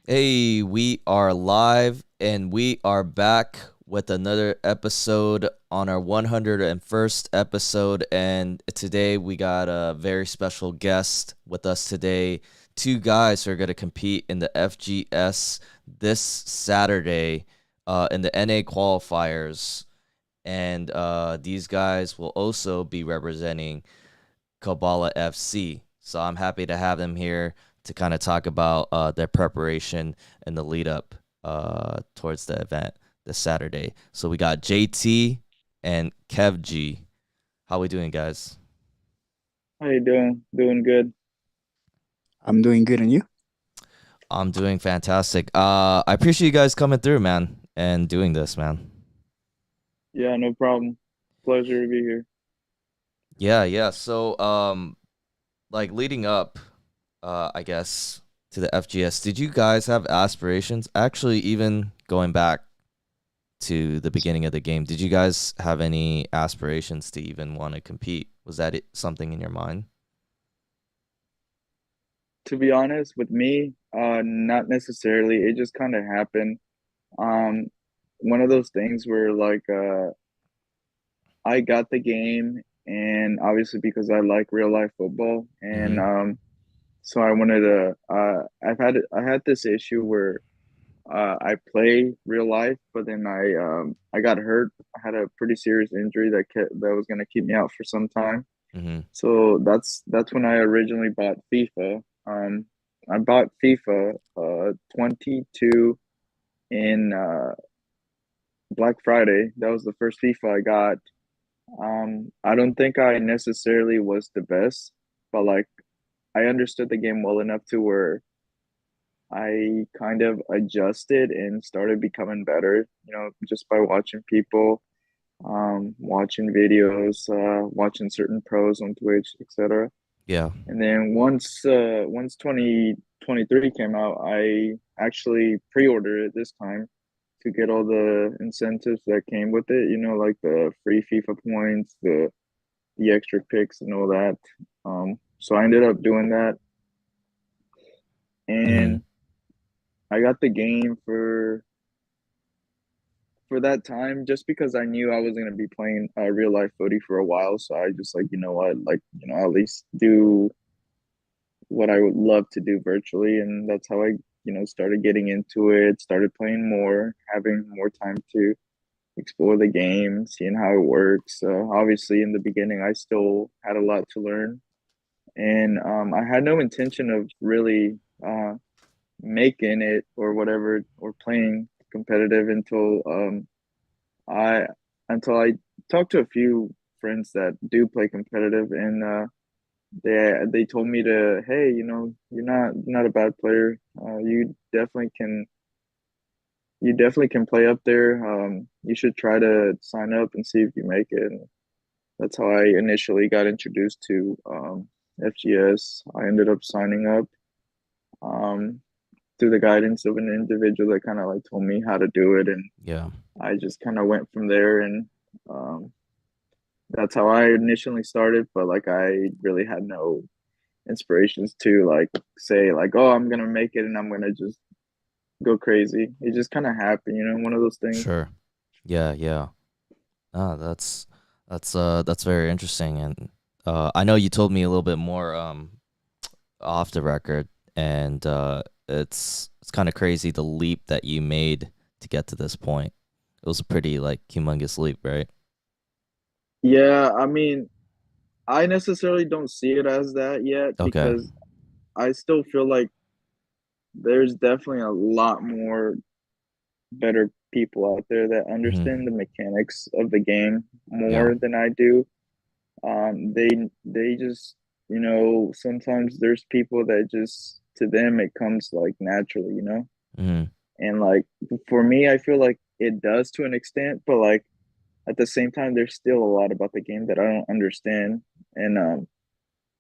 Hey, we are live and we are back with another episode on our 101st episode. And today we got a very special guest with us today. Two guys who are going to compete in the FGS this Saturday in the NA qualifiers. And these guys will also be representing Koballa FC. So I'm happy to have them here to kind of talk about their preparation and the lead up towards the event this Saturday. So we got JT and Kevg. How we doing, guys? How you doing? Doing good. I'm doing good, and you? I'm doing fantastic. I appreciate you guys coming through, man, and doing this, man. Yeah, no problem. Pleasure to be here. Yeah, yeah. So, like leading up, I guess to the FGS, did you guys have aspirations? Actually, even going back to the beginning of the game, did you guys have any aspirations to even want to compete? Was that something in your mind? To be honest, with me, not necessarily. It just kind of happened. Um, One of those things where I got the game, and obviously because I like real life football, and Mm-hmm. so I wanted to. I had this issue where I play real life, but then I got hurt. I had a pretty serious injury that was gonna keep me out for some time. Mm-hmm. So that's when I originally bought FIFA. I bought FIFA 22 in Black Friday. That was the first FIFA I got. I don't think I necessarily was the best, but like I understood the game well enough to where I kind of adjusted and started becoming better, just by watching people, watching videos, watching certain pros on Twitch, etc. Yeah. And then once 2023 came out, I actually pre-ordered it this time to get all the incentives that came with it, like the free FIFA points, the extra picks and all that. So I ended up doing that, Mm-hmm. and I got the game for that time just because I knew I was gonna be playing real life footy for a while. So I just like, you know what, like, at least do what I would love to do virtually, and that's how I, started getting into it, started playing more, having more time to explore the game, seeing how it works. Obviously, in the beginning, I still had a lot to learn, and I had no intention of really making it or whatever or playing competitive I until I talked to a few friends that do play competitive, and they told me to, hey, you're not a bad player. You definitely can play up there. You should try to sign up and see if you make it. And that's how I initially got introduced to FGS. I ended up signing up um, through the guidance of an individual that kind of like told me how to do it, and Yeah. I just kind of went from there. And um, that's how I initially started. But like I really had no inspirations to like say like, oh, I'm gonna make it and I'm gonna just go crazy. It just kind of happened, one of those things. Sure. Yeah. Yeah. Ah, that's very interesting, and I know you told me a little bit more off the record, and it's kind of crazy the leap that you made to get to this point. It was a pretty like humongous leap, right? Yeah, I mean, I necessarily don't see it as that yet Okay. because I still feel like there's definitely a lot more better people out there that understand the Hmm. mechanics of the game Yeah. more than I do. They just, sometimes there's people that just to them it comes like naturally, Hmm. and like for me, I feel like it does to an extent, but like at the same time, there's still a lot about the game that I don't understand. And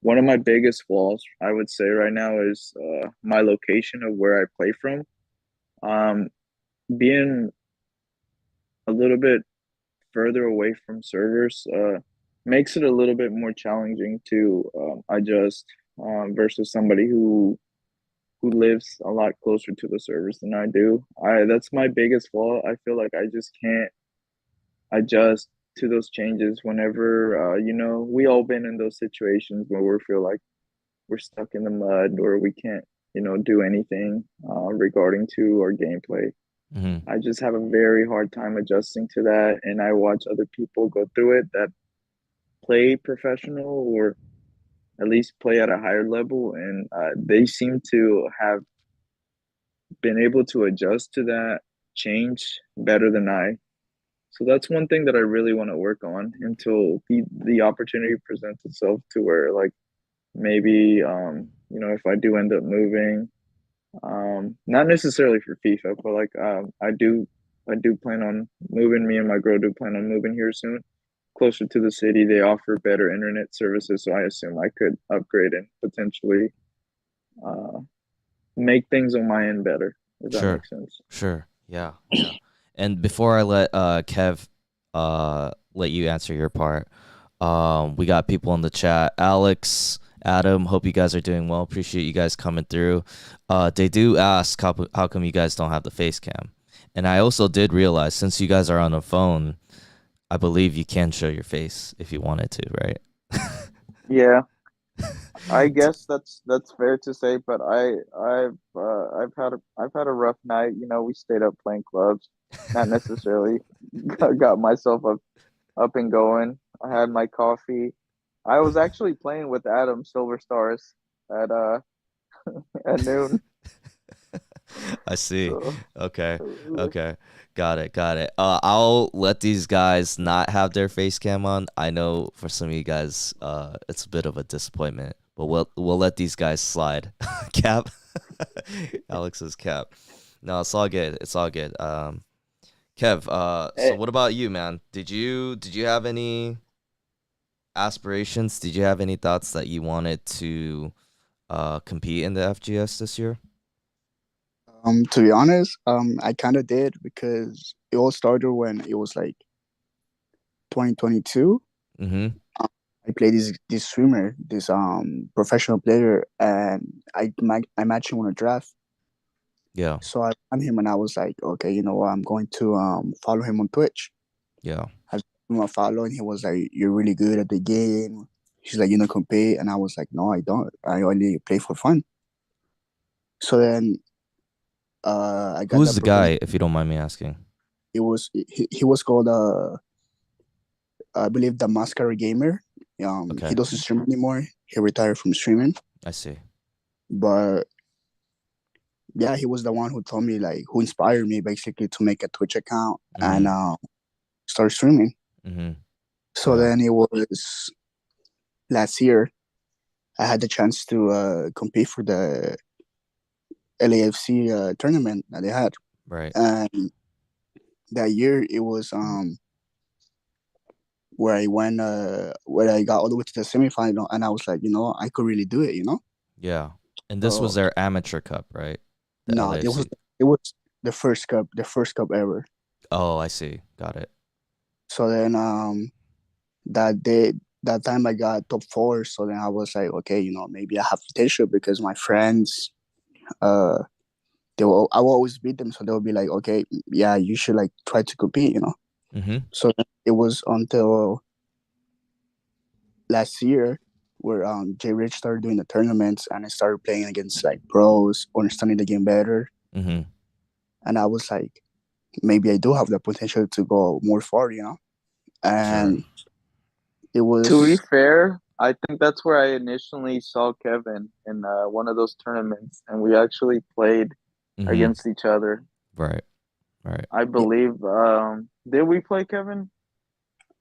one of my biggest flaws, I would say right now, is my location of where I play from. Um, Being a little bit further away from servers makes it a little bit more challenging to adjust versus somebody who who lives a lot closer to the servers than I do. I That's my biggest flaw. I feel like I just can't adjust to those changes whenever we all been in those situations where we feel like we're stuck in the mud or we can't do anything regarding to our gameplay. Hmm. I just have a very hard time adjusting to that, and I watch other people go through it that play professional or at least play at a higher level, and they seem to have been able to adjust to that change better than I. So that's one thing that I really want to work on until the opportunity presents itself to where like maybe if I do end up moving, not necessarily for FIFA, but like I do plan on moving. Me and my girl do plan on moving here soon, closer to the city. They offer better internet services, so I assume I could upgrade and potentially uh make things on my end better, if that Sure. makes sense. Sure. Yeah. Yeah. And before I let Kev let you answer your part, we got people in the chat. Alex, Adam, hope you guys are doing well. Appreciate you guys coming through. They do ask how come you guys don't have the face cam. And I also did realize since you guys are on the phone, I believe you can show your face if you wanted to, right? Yeah, I guess that's fair to say, but I've had a rough night. We stayed up playing clubs, not necessarily got myself up and going. I had my coffee. I was actually playing with Adam Silver Stars at at noon. I see. So Okay. Okay. Got it. Got it. I'll let these guys not have their face cam on. I know for some of you guys, it's a bit of a disappointment, but we'll let these guys slide. Cap. Alex's cap. No, it's all good. It's all good. Kev, so eh, what about you, man? Did you have any aspirations? Did you have any thoughts that you wanted to compete in the FGS this year? To be honest, I kind of did because it all started when it was like 2022. Mm-hmm. I played this swimmer, this professional player, and I matched him on a draft. Yeah. So I found him and I was like, okay, you know what? I'm going to follow him on Twitch. Yeah. I gave him a follow, and he was like, "You're really good at the game." He's like, "You don't compete," and I was like, "No, I don't. I only play for fun." So then I got Who's that the proposal. guy, if you don't mind me asking? He was called I believe the Mascara Gamer. He Okay, doesn't stream anymore. He retired from streaming, I see. but yeah, he was the one who told me like who inspired me basically to make a Twitch account and Mm-hmm. start streaming. Mm-hmm. So Yeah. then it was last year. I had the chance to compete for the LAFC tournament that they had, Right. and that year it was where I went where I got all the way to the semifinal, and I was like, I could really do it, Yeah. And this was So their amateur cup, right? The no, LAFC. it was the first cup ever. Oh, I see. Got it. So then that day that time I got top four. So then I was like, okay, maybe I have potential because my friends uh I will always beat them, so they'll be like, okay, yeah, you should like try to compete. Mm-hmm. So it was until last year where Jay Rich started doing the tournaments and I started playing against like pros, understanding the game better, Mm-hmm. and I was like, maybe I do have the potential to go more far. Sure. And it to be was fair, I think that's where I initially saw Kevin in one of those tournaments, and we actually played Mm-hmm. against each other. Right. Right. I believe. Did we play Kevin?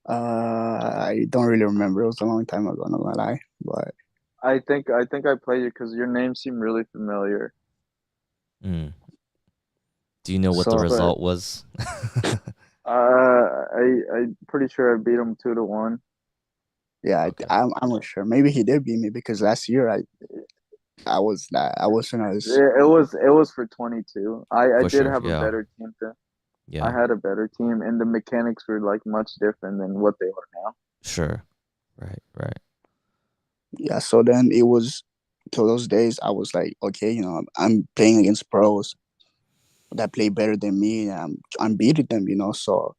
I don't really remember. It was a long time ago, not gonna lie. But I think I played you because your name seemed really familiar. Mm. Do you know what the so But result was? I'm pretty sure I beat him 2-1. yeah, Okay. I'm not sure. Maybe he did beat me because last year I wasn't as It was for 22. I For did sure. have a Yeah. better team than I Yeah. had a better team, and the mechanics were like much different than what they are now. Sure. Right. Right. yeah. So then it was. till those days, I was like, okay, I'm playing against pros that play better than me, and I'm beating them, so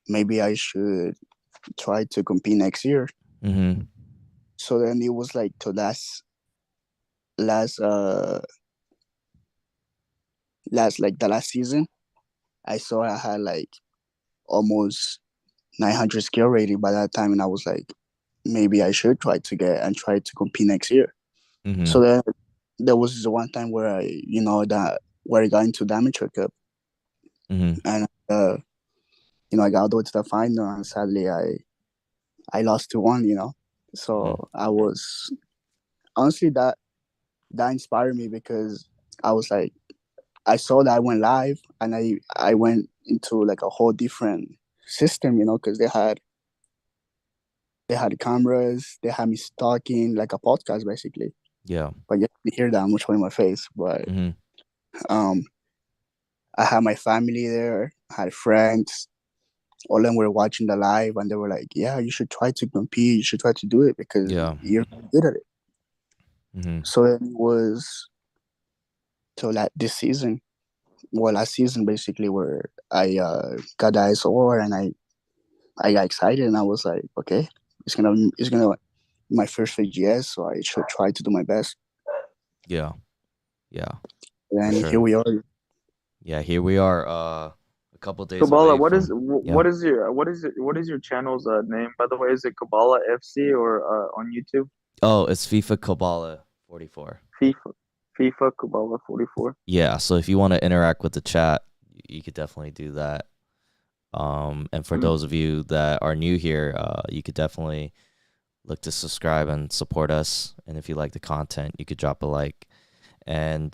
maybe I should try to compete next year. Mm-hmm. So then it was like to last last like the last season, I saw I had like almost 900 skill rating by that time, and I was like, maybe I should try to compete next year. So Mm-hmm. then there was this one time where I got into the amateur cup, Mm-hmm. and I got all the way to the final, and sadly I lost to one. Mm-hmm. So I was honestly that inspired me because I was like, I saw that I went live, and I went into like a whole different system, because they had cameras, they had me talking like a podcast basically. Yeah. But you can hear that I'm not showing my face. But Mm-hmm. um, I had my family there, I had friends. All of them were watching the live, and they were like, "Yeah, you should try to compete. You should try to do it because Yeah. you're good at it." Mm-hmm. So it was so like this season, well, last season basically, where I got the ISO and I got excited, and I was like, "Okay, it's gonna be my first FGS, so I should try to do my best." Yeah. Yeah. For And here sure. we are. Yeah, here we are, a couple days Kabbalah, away what is from. Yeah. what is your channel's name, by the way? Is it Kabbalah FC or on YouTube? Oh, it's FIFA Koballa 44. FIFA FIFA Koballa 44. Yeah, so if you want to interact with the chat, you could definitely do that. And for Mm. those of you that are new here, you could definitely look to subscribe and support us. And if you like the content, you could drop a like. And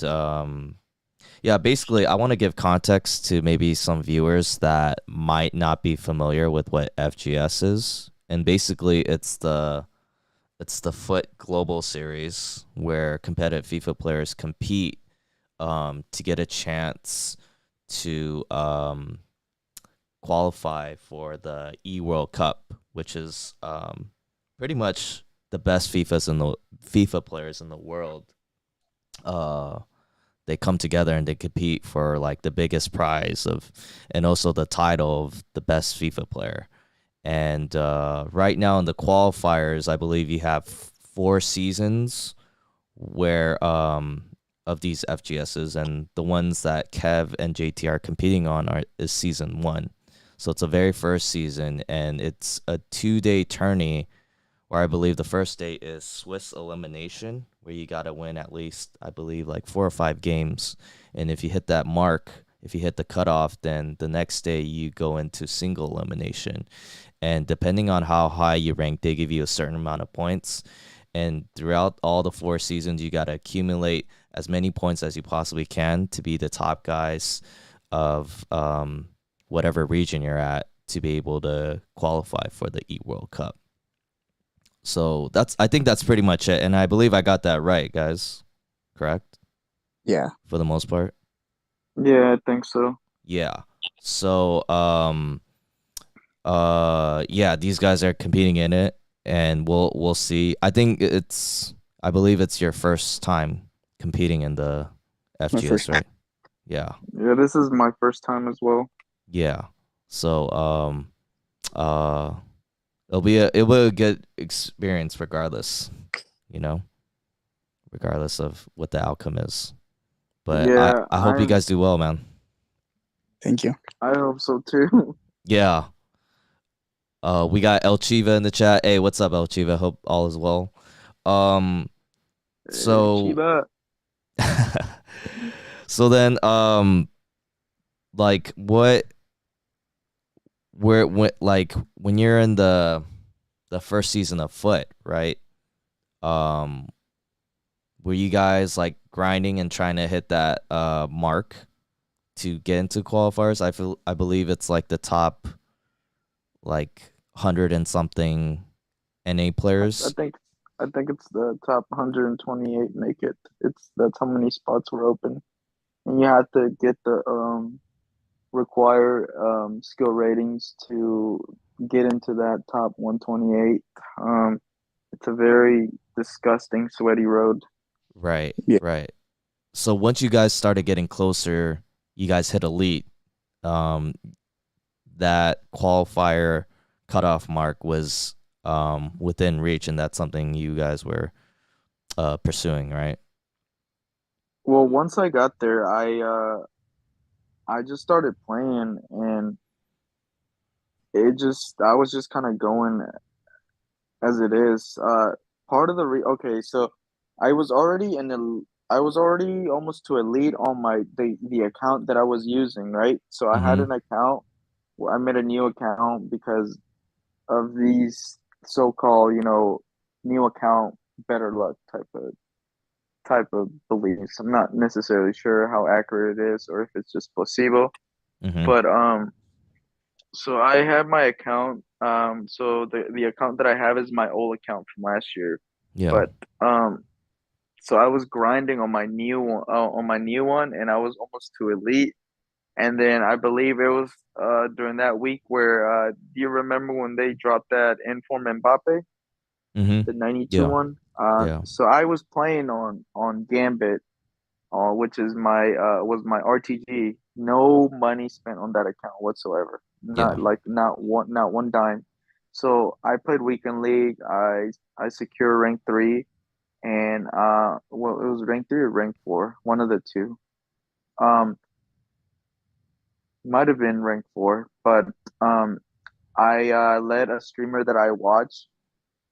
yeah, basically, I want to give context to maybe some viewers that might not be familiar with what FGS is. And basically, it's the Foot Global Series where competitive FIFA players compete to get a chance to qualify for the World Cup, which is pretty much the best FIFA players in the world. Uh, they come together and they compete for like the biggest prize of, and also the title of the best FIFA player. And right now in the qualifiers, I believe you have 4 seasons where of these FGSs, and the ones that Kev and JT are competing on is season 1. So it's a very first season, and it's a 2-day tourney where I believe the first day is Swiss elimination, where you got to win at least, I believe, like 4 or 5 games. And if you hit that mark, if you hit the cutoff, then the next day you go into single elimination. And depending on how high you rank, they give you a certain amount of points. And throughout all the 4 seasons, you got to accumulate as many points as you possibly can to be the top guys of whatever region you're at to be able to qualify for the World Cup. So I think that's pretty much it. And I believe I got that right, guys. Correct? Yeah. For the most part. Yeah, I think so. Yeah. So yeah, these guys are competing in it, and we'll see. I believe it's your first time competing in the My FGS, first time. right? Yeah. Yeah, this is my first time as well. Yeah. So uh it will be a good experience regardless, you know, regardless of what the outcome is. But I Yeah, I hope you guys do well, man. Thank you. I hope so too. Yeah. We got El Chiva in the chat. Hey, what's up, El Chiva? Hope all is well. Um, so Chiba. so then, like, when you're in the first season of Foot, right? Um, were you guys like grinding and trying to hit that mark to get into qualifiers? I believe it's like the top like 100 and something NA I players. think I think it's the top 128 make it. That's how many spots were open, and you have to get the require skill ratings to get into that top 128. It's a very disgusting, sweaty road. Right, Yeah. right. So once you guys started getting closer, you guys hit elite. Um, that qualifier cutoff mark was within reach, and that's something you guys were pursuing, right? Well, once I got there, I just started playing, and I was just kind of going as it is. Part of the re okay, so I was already I was already almost to elite on the account that I was using, right? So I had Mm-hmm. an account. I made a new account because of these so-called, new account better luck type of beliefs. I'm not necessarily sure how accurate it is or if it's just placebo, Mm-hmm. but so I have my account. So the account that I have is my old account from last year, Yeah. but um, so I was grinding on my new one, and I was almost to elite. And then I believe it was during that week where do you remember when they dropped that Inform Mbappe, Mm-hmm. the 92 Yeah. one? Yeah. So I was playing on Gambit, which is my was my RTG. No money spent on that account whatsoever. Yeah. Not one dime. So I played weekend league. I secure rank three, and well, it was rank three or rank four, one of the two. Um, might have been rank four, but um, I let a streamer that I watch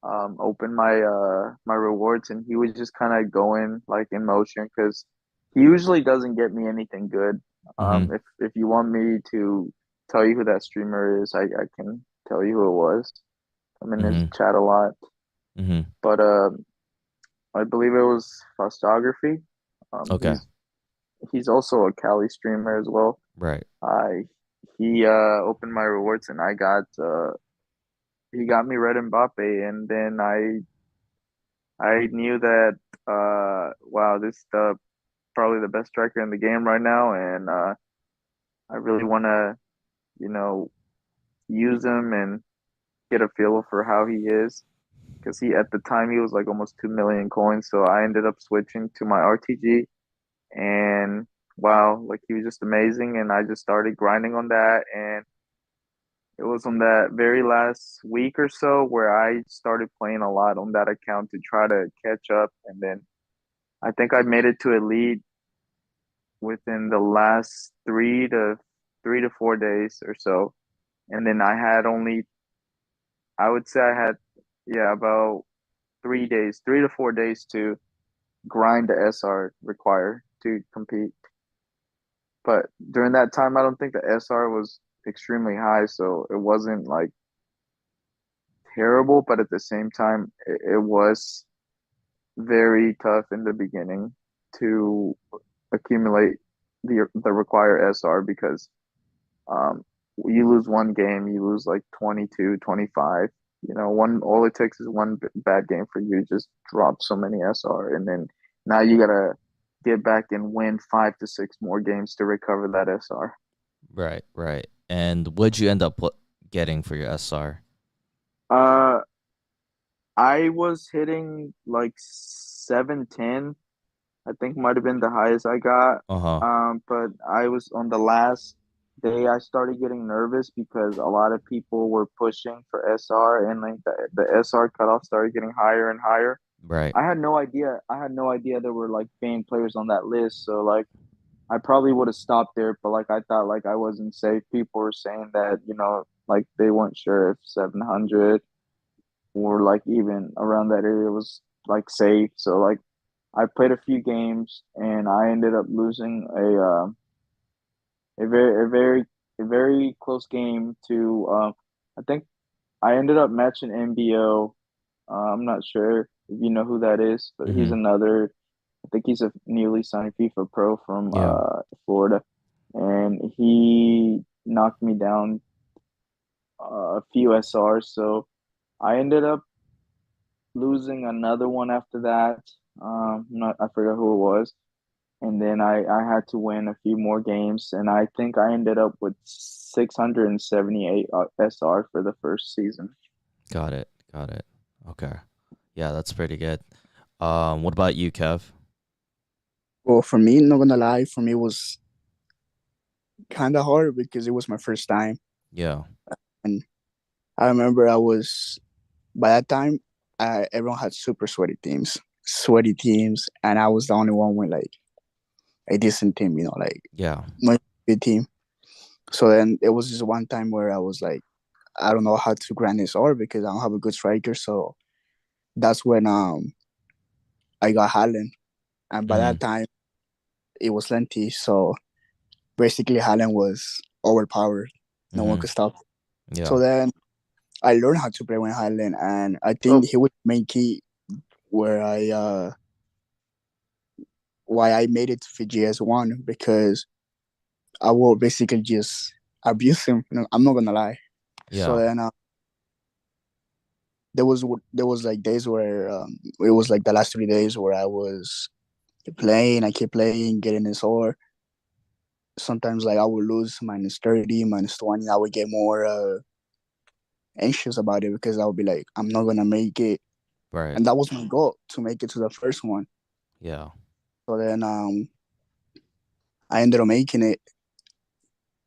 open my rewards, and he was just kind of going like in motion because he usually doesn't get me anything good. Mm-hmm. If you want me to tell you who that streamer is, I can tell you who it was. I'm in his Mm-hmm. chat a lot, Mm-hmm. but I believe it was Photography. Um, Okay. he's he's also a Cali streamer as well. Right. I He opened my rewards, and he got me Red Mbappe, and then I knew that wow, this is probably the best striker in the game right now, and I really want to, you know, use him and get a feel for how he is because he at the time he was like almost 2 million coins, so I ended up switching to my RTG, and wow, like he was just amazing, and I just started grinding on that, and it was on that very last week or so where I started playing a lot on that account to try to catch up, and then I think I made it to elite within the last 3 to 4 days or so. And then I would say I had, yeah, about 3 days, 3 to 4 days to grind the SR required to compete. But during that time, I don't think the SR was extremely high, so it wasn't like terrible, but at the same time, it was very tough in the beginning to accumulate the required SR because Um, you lose one game, you lose like 22, 25. All it takes is one bad game for you to just drop so many SR. And then now you got to get back and win 5 to 6 more games to recover that SR. Right. Right. And what'd you end up getting for your SR? Uh, I was hitting like 710. I think might have been the highest I got. Uh-huh. But I was on the last day I started getting nervous because a lot of people were pushing for SR and like the SR cutoff started getting higher and higher. Right. I had no idea. I had no idea there were like banned players on that list. So like I probably would have stopped there, but like I thought like I wasn't safe. People were saying that, like they weren't sure if 700 or like even around that area was like safe. So like I played a few games and I ended up losing a very close game to I think I ended up matching MBO. I'm not sure if you know who that is, but he's Mm-hmm. another. I think he's a newly signed FIFA pro from Yeah. Florida, and he knocked me down a few SRs. So I ended up losing another one after that. Not I forgot who it was, and then I had to win a few more games, and I think I ended up with 678 SR for the first season. Got it. Got it. Okay. Yeah, that's pretty good. What about you, Kev? Well, for me, not gonna lie, for me it was kind of hard because it was my first time, Yeah. and I remember I was by that time, everyone had super sweaty teams, and I was the only one with like a decent team, like Yeah. not a good team. So then it was just one time where I was like, I don't know how to grind this over because I don't have a good striker. So that's when I got Haaland, and by Mm-hmm. that time it was Lenti. So basically Haaland was overpowered. No one Mm-hmm. could stop. Yeah. So then I learned how to play with Haaland, and I think Oh, he was the main key where I why I made it to Fiji as one because I will basically just abuse him. I'm not gonna lie. So Yeah. then there was there was like days where it was like the last 3 days where I was playing. I keep playing, getting this or sometimes like I would lose -30, -20. I would get more anxious about it because I would be like, I'm not gonna make it, Right. and that was my goal to make it to the first one. Yeah. So then I ended up making it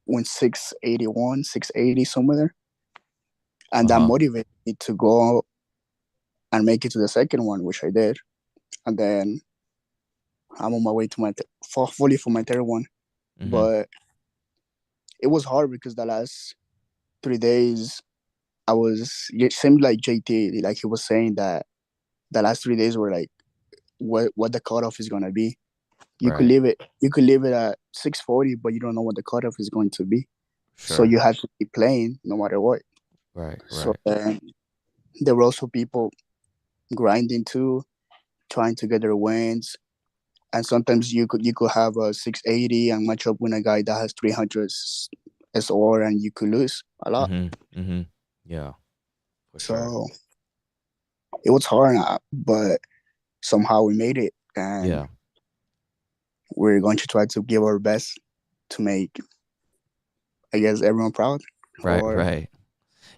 when 681, 680 somewhere there, and that Uh-huh. motivated me to go and make it to the second one, which I did. And then I'm on my way to fully for my third one. Mm-hmm. But it was hard because the last 3 days it seemed like JT, like he was saying that the last 3 days were like what the cutoff is gonna be. Right. You could leave it at 640, but you don't know what the cutoff is going to be. So Sure. you have to keep playing no matter what. Right. So Right. there were also people grinding too, trying to get their wins. And sometimes you could have a 680 and match up with a guy that has 300 SR and you could lose a lot. Mm-hmm. Mm-hmm. Yeah. For sure. So it was hard, but somehow we made it, and Yeah. we're going to try to give our best to make, I guess, everyone proud. Right. Or Right.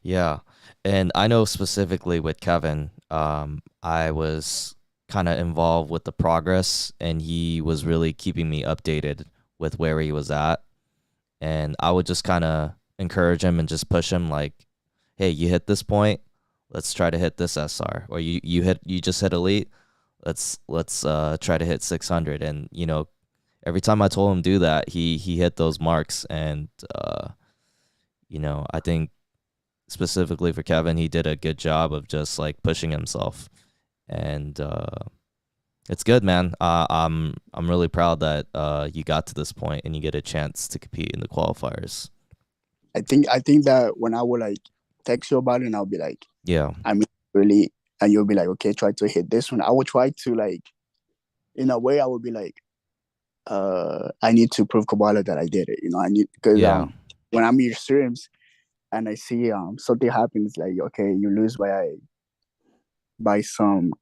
Yeah. And I know specifically with Kevin, I was kind of involved with the progress and he was really keeping me updated with where he was at. And I would just kind of encourage him and just push him like, hey, you hit this point, let's try to hit this SR. Or you just hit elite, let's try to hit 600. And every time I told him do that, he hit those marks. And I think specifically for Kevin, he did a good job of just like pushing himself, and it's good, man. I'm really proud that you got to this point and you get a chance to compete in the qualifiers. I think that when I would like text you about it, and I'll be like, Yeah, I mean, really, and you'll be like, okay, try to hit this one. I would try to like, in a way, I would be like, I need to prove Koballa that I did it. I need because yeah, when I'm in your streams and I see something happens, like okay, you lose by some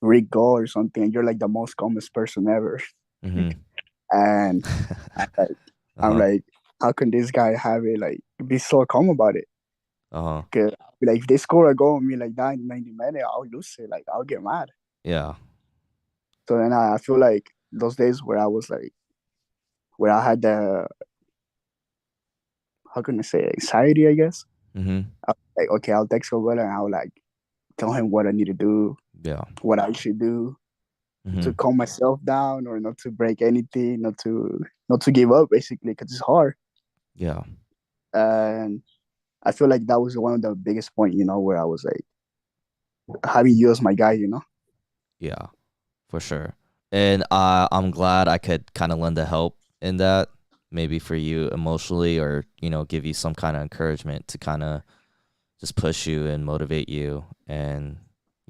rigged goal or something, and you're like the most calmest person ever. mm-hmm. And I, like, I'm Uh-huh, like, how can this guy have it like be so calm about it? uh-huh, Cause like if they score a goal on me like that in 90 minutes, I'll lose it. Like I'll get mad. yeah, So then I feel like those days where I was like where I had the how can I say anxiety, I guess. mm-hmm. I was like, okay, I'll text over and I'll like tell him what I need to do, Yeah, what I should do to mm-hmm. calm myself down or not to break anything, not to give up basically because it's hard. Yeah, And I feel like that was one of the biggest point, where I was like having you as my guy. yeah, for sure. And I'm glad I could kind of lend a help in that, maybe for you emotionally, or give you some kind of encouragement to kind of just push you and motivate you. And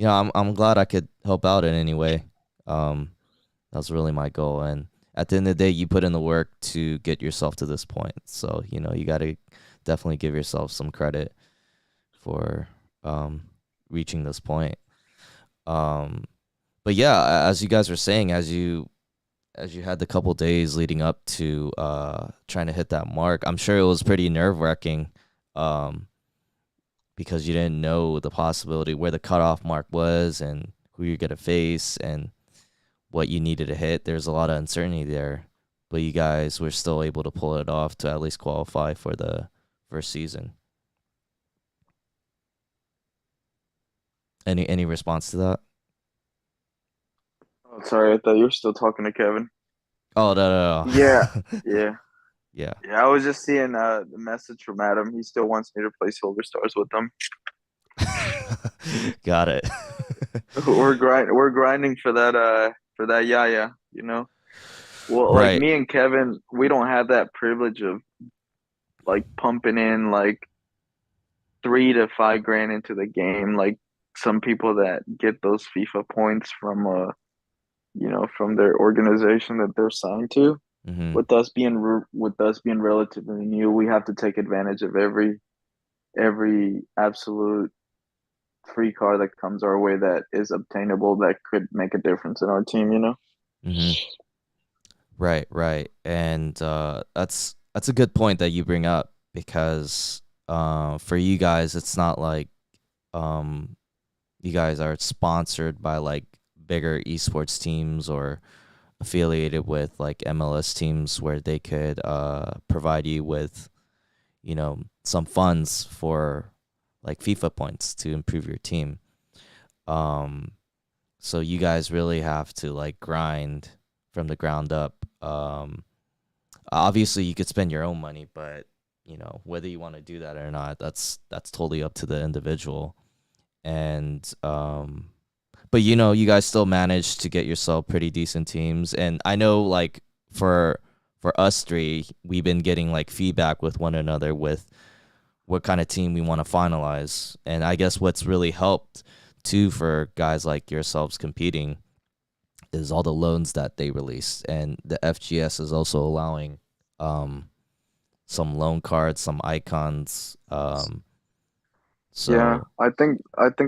I'm glad I could help out in any way. That's really my goal. And at the end of the day, you put in the work to get yourself to this point. So you got to definitely give yourself some credit for reaching this point. Um, but yeah, as you guys were saying, as you had the couple days leading up to trying to hit that mark, I'm sure it was pretty nerve wracking. Um, because you didn't know the possibility where the cutoff mark was and who you're gonna face. And what you needed to hit. There's a lot of uncertainty there, but you guys were still able to pull it off to at least qualify for the first season. Any response to that? Oh, sorry, I thought you were still talking to Kevin. Oh, no, Yeah, no, no. yeah, Yeah. yeah. I was just seeing the message from Adam. He still wants me to play Silver Stars with him. Got it. We're grinding for that Yaya, you know. Well, like Right. me and Kevin, we don't have that privilege of like pumping in like 3 to 5 grand into the game, like some people that get those FIFA points from from their organization that they're signed to. Hmm. With us being relatively new, we have to take advantage of every absolute free car that comes our way that is obtainable that could make a difference in our team, you know? Hmm. Right, right. And that's a good point that you bring up because for you guys it's not like um you guys are sponsored by like bigger esports teams or affiliated with like MLS teams where they could provide you with, some funds for like FIFA points to improve your team. Um so you guys really have to like grind from the ground up. Obviously you could spend your own money, but whether you want to do that or not, that's totally up to the individual. And but you guys still managed to get yourself pretty decent teams. And I know like for us three, we've been getting like feedback with one another with what kind of team we want to finalize. And I guess what's really helped too for guys like yourselves competing is all the loans that they release. And the FGS is also allowing um some loan cards, some icons. Yeah, So I think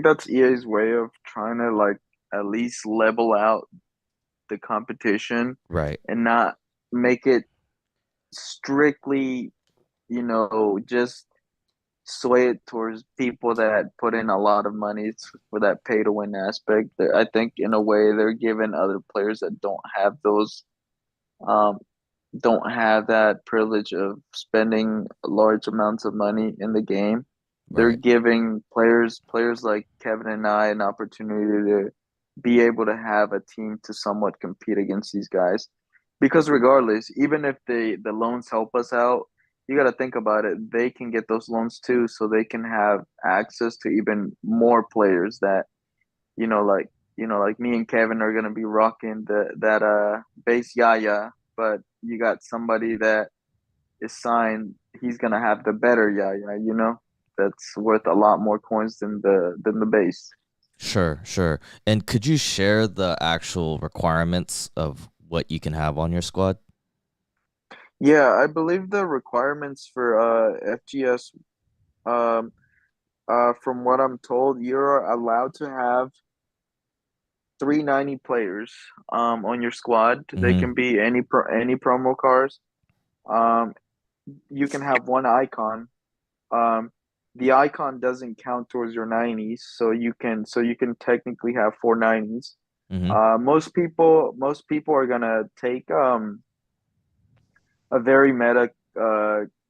that's EA's way of trying to like at least level out the competition right, and not make it strictly, just sway it towards people that put in a lot of money for that pay to win aspect. I think in a way they're giving other players that um don't have that privilege of spending large amounts of money in the game. They're right, giving players like Kevin and I an opportunity to be able to have a team to somewhat compete against these guys. Because regardless, even if the loans help us out, you got to think about it. They can get those loans too, so they can have access to even more players that like like me and Kevin are gonna be rocking that base Yaya, but you got somebody that is signed, he's gonna have the better Yaya, that's worth a lot more coins than the base. sure, sure. And could you share the actual requirements of what you can have on your squad? Yeah, I believe the requirements for FGS, um from what I'm told, you're allowed to have 390 players on your squad. They Mm-hmm. can be any promo cars. Um you can have one icon. Um, the icon doesn't count towards your 90s, so you can technically have 490s. Mm-hmm. Most people are gonna take a very meta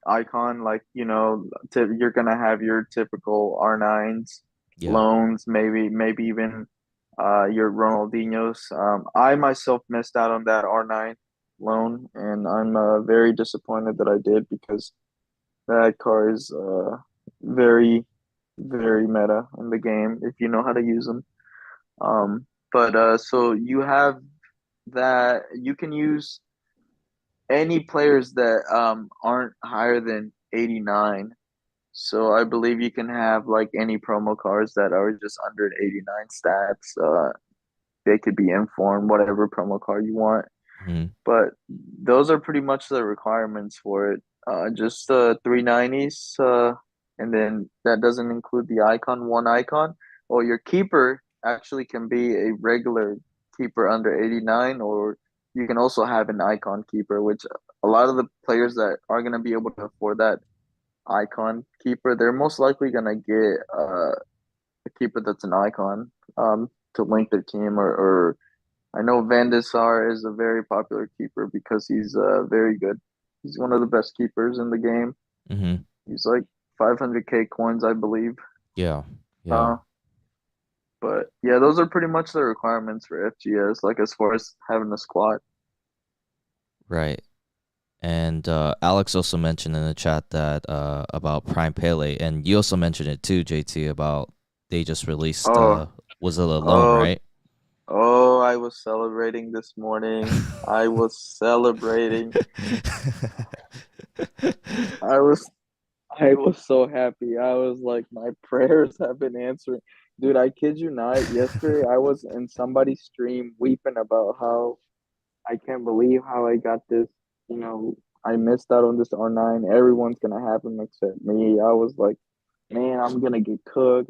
icon, like you're gonna have your typical R9s, Yeah. loans, maybe even your Ronaldinho's. I myself missed out on that R9 loan, and I'm very disappointed that I did because that car is very, very meta in the game if you know how to use them. But so you have that you can use any players that aren't higher than 89. So I believe you can have like any promo cards that are just under 89 stats. They could be informed, whatever promo card you want. Mm-hmm. But those are pretty much the requirements for it. Just 390s, and then that doesn't include the icon, one icon. Or your keeper actually can be a regular keeper under 89, or you can also have an icon keeper, which a lot of the players that are going to be able to afford that icon keeper, they're most likely going to get a keeper that's an icon to link their team or I know Van de Sar is a very popular keeper because he's very good. He's one of the best keepers in the game. Mm-hmm. He's like 500K coins, I believe. Yeah. Yeah. Uh, but yeah, those are pretty much the requirements for FGS, like as far as having a squad. Right. And Alex also mentioned in the chat that about Prime Pele, and you also mentioned it too, JT, about they just released Oh, was it a loan, oh, right? oh, I was celebrating this morning. I was celebrating. I was I was so happy. I was like, my prayers have been answering. Dude, I kid you not. Yesterday, I was in somebody's stream weeping about how I can't believe how I got this. You know, I missed out on this R9. Everyone's gonna have him except me. I was like, man, I'm gonna get cooked.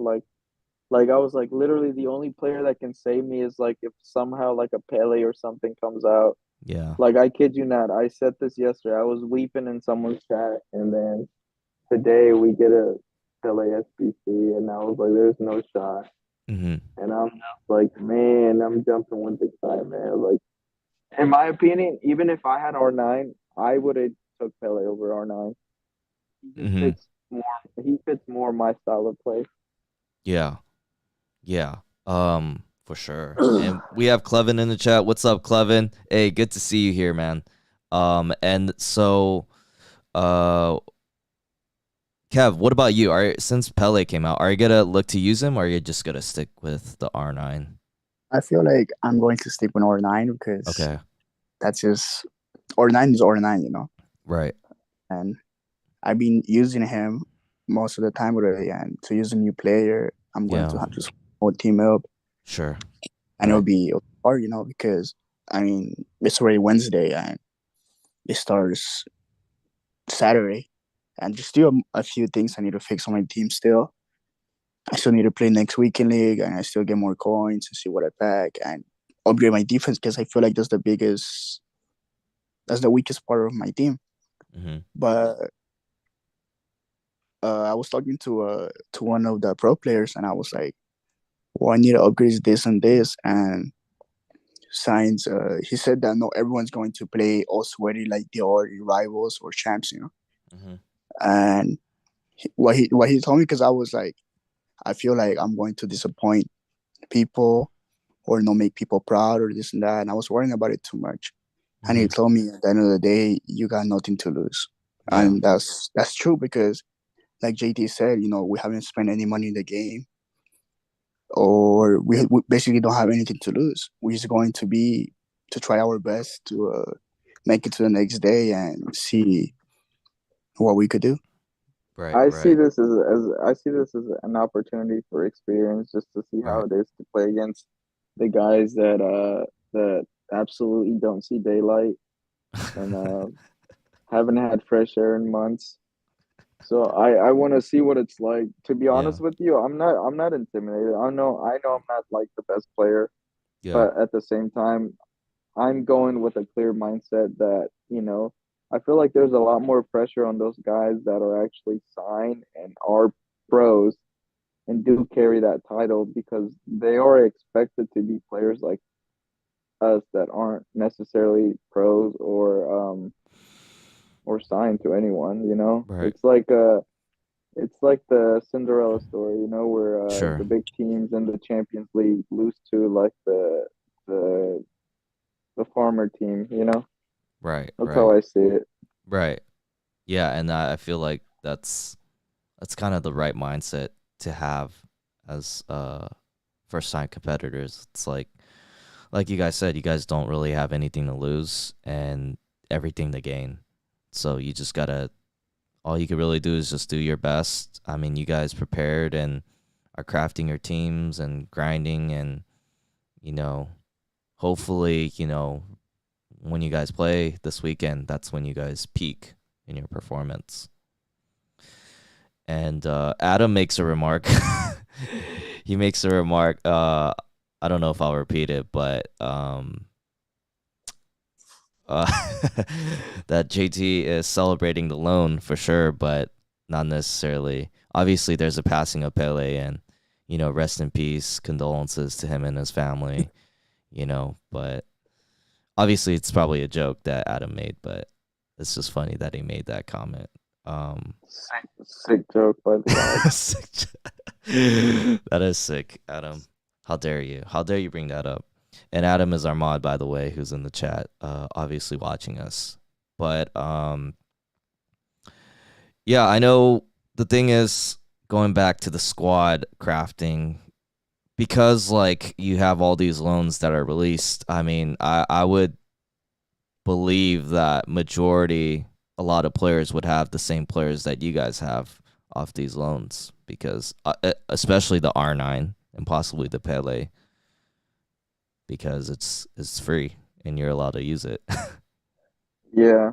Like I was like, literally, the only player that can save me is like if somehow like a Pele or something comes out. Yeah. Like I kid you not. I said this yesterday. I was weeping in someone's chat, and then today we get a Pele SBC, and I was like, there's no shot. Mm-hmm. And I'm just like, man, I'm jumping with excitement. Like, in my opinion, even if I had R9, I would have took Pele over R9. He just Mm-hmm. fits more. He fits more my style of play. Yeah. Yeah. For sure. And we have Clevin in the chat. What's up, Clevin? Hey, good to see you here, man. And so uh Kev, what about you? Since Pele came out, are you gonna look to use him or are you just gonna stick with the R9? I feel like I'm going to stick with R9 because Okay. that's just R9 is R9, you know. Right. And I've been using him most of the time already. And to use a new player, I'm going Yeah. to have to whole team up, Sure. and it'll Right. be hard, you know, because I mean it's already Wednesday and it starts Saturday, and just still a few things I need to fix on my team still. I still need to play next week in league, and I still get more coins and see what I pack and upgrade my defense because I feel like that's the weakest part of my team. Mm-hmm. But I was talking to one of the pro players, and I was like, "Well, I need to upgrade this and this." And Signs, he said that not everyone's going to play all sweaty like they are rivals or champs, you know. Mm-hmm. And what he told me, because I was like, I feel like I'm going to disappoint people or not make people proud or this and that. And I was worrying about it too much. And he Mm-hmm. told me at the end of the day, you got nothing to lose. Yeah. And that's true because like JT said, you know, we haven't spent any money in the game or we basically don't have anything to lose. We're just going to be to try our best to make it to the next day and see what we could do. Right. I see Right. this as I see this as an opportunity for experience, just to see how Right. it is to play against the guys that absolutely don't see daylight and haven't had fresh air in months. So I want to see what it's like. To be Yeah. honest with you, I'm not intimidated. I know I'm not like the best player, Yeah. but at the same time, I'm going with a clear mindset that, I feel like there's a lot more pressure on those guys that are actually signed and are pros and do carry that title because they are expected to be players like us that aren't necessarily pros or signed to anyone, you know? Right. It's like the Cinderella story, where Sure. the big teams in the Champions League lose to like the the farmer team, you know? Right. That's how Right. I see it. Right. Yeah, and I feel like that's kind of the right mindset to have as first time competitors. It's like you guys said, you guys don't really have anything to lose and everything to gain. So you just gotta all you can really do is just do your best. I mean, you guys prepared and are crafting your teams and grinding and you know, hopefully, when you guys play this weekend, that's when you guys peak in your performance. And Adam makes a remark. He makes a remark. I don't know if I'll repeat it, but uh, that JT is celebrating the loan for sure, but not necessarily. Obviously, there's a passing of Pele, and rest in peace, condolences to him and his family. But obviously it's probably a joke that Adam made, but it's just funny that he made that comment. Sick joke by the guy. That is sick, Adam. How dare you? How dare you bring that up? And Adam is our mod, by the way, who's in the chat, obviously watching us. But yeah, I know the thing is going back to the squad crafting because like you have all these loans that are released. I mean, I would believe that majority a lot of players would have the same players that you guys have off these loans because especially the R9 and possibly the Pele because it's free and you're allowed to use it. Yeah.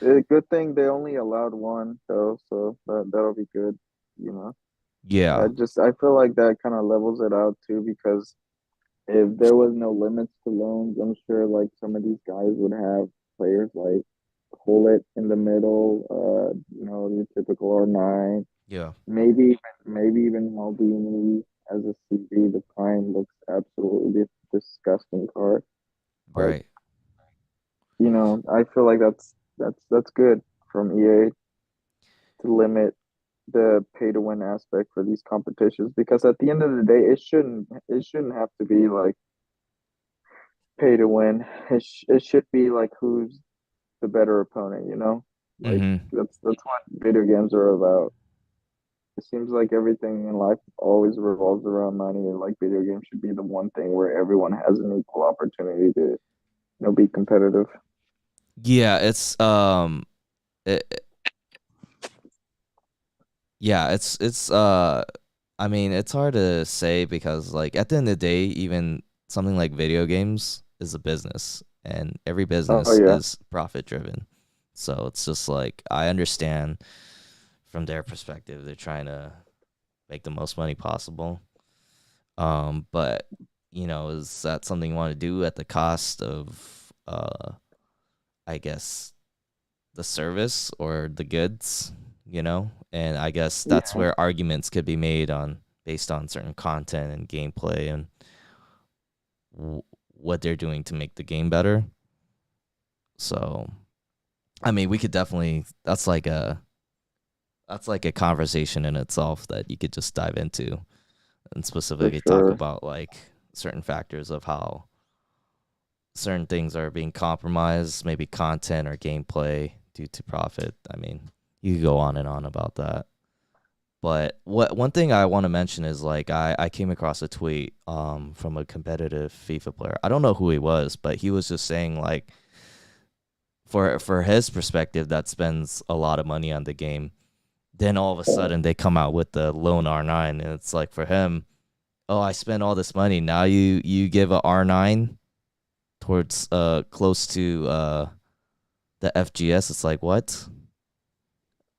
Good thing they only allowed one though, so that'll be good. You know, Yeah, I feel like that kind of levels it out too because if there was no limits to loans, I'm sure like some of these guys would have players like Hullet in the middle, your typical R9, yeah, maybe even Maldini as a CB. The Prime looks absolutely disgusting card, but right. I feel like that's good from EA to limit the pay to win aspect for these competitions because at the end of the day, it shouldn't have to be like pay to win. It should be like who's the better opponent, you know? Like Mhm. that's what video games are about. It seems like everything in life always revolves around money, and like video games should be the one thing where everyone has an equal opportunity to, be competitive. Yeah, it, yeah, it's I mean, it's hard to say because like at the end of the day, even something like video games is a business and every Oh business yeah, is profit driven. So it's just like I understand from their perspective, they're trying to make the most money possible. But is that something you want to do at the cost of I guess the service or the goods, And I guess that's yeah. where arguments could be made on based on certain content and gameplay and what they're doing to make the game better. So, I mean, we could definitely that's like a conversation in itself that you could just dive into and For specifically talk sure. about like certain factors of how certain things are being compromised, maybe content or gameplay due to profit. I mean, you could go on and on about that. But what one thing I want to mention is like I came across a tweet from a competitive FIFA player. I don't know who he was, but he was just saying like for his perspective that spends a lot of money on the game, then all of a sudden they come out with the lone R9 and it's like for him, oh, I spent all this money. Now you give a R9 towards close to the FGS. It's like what?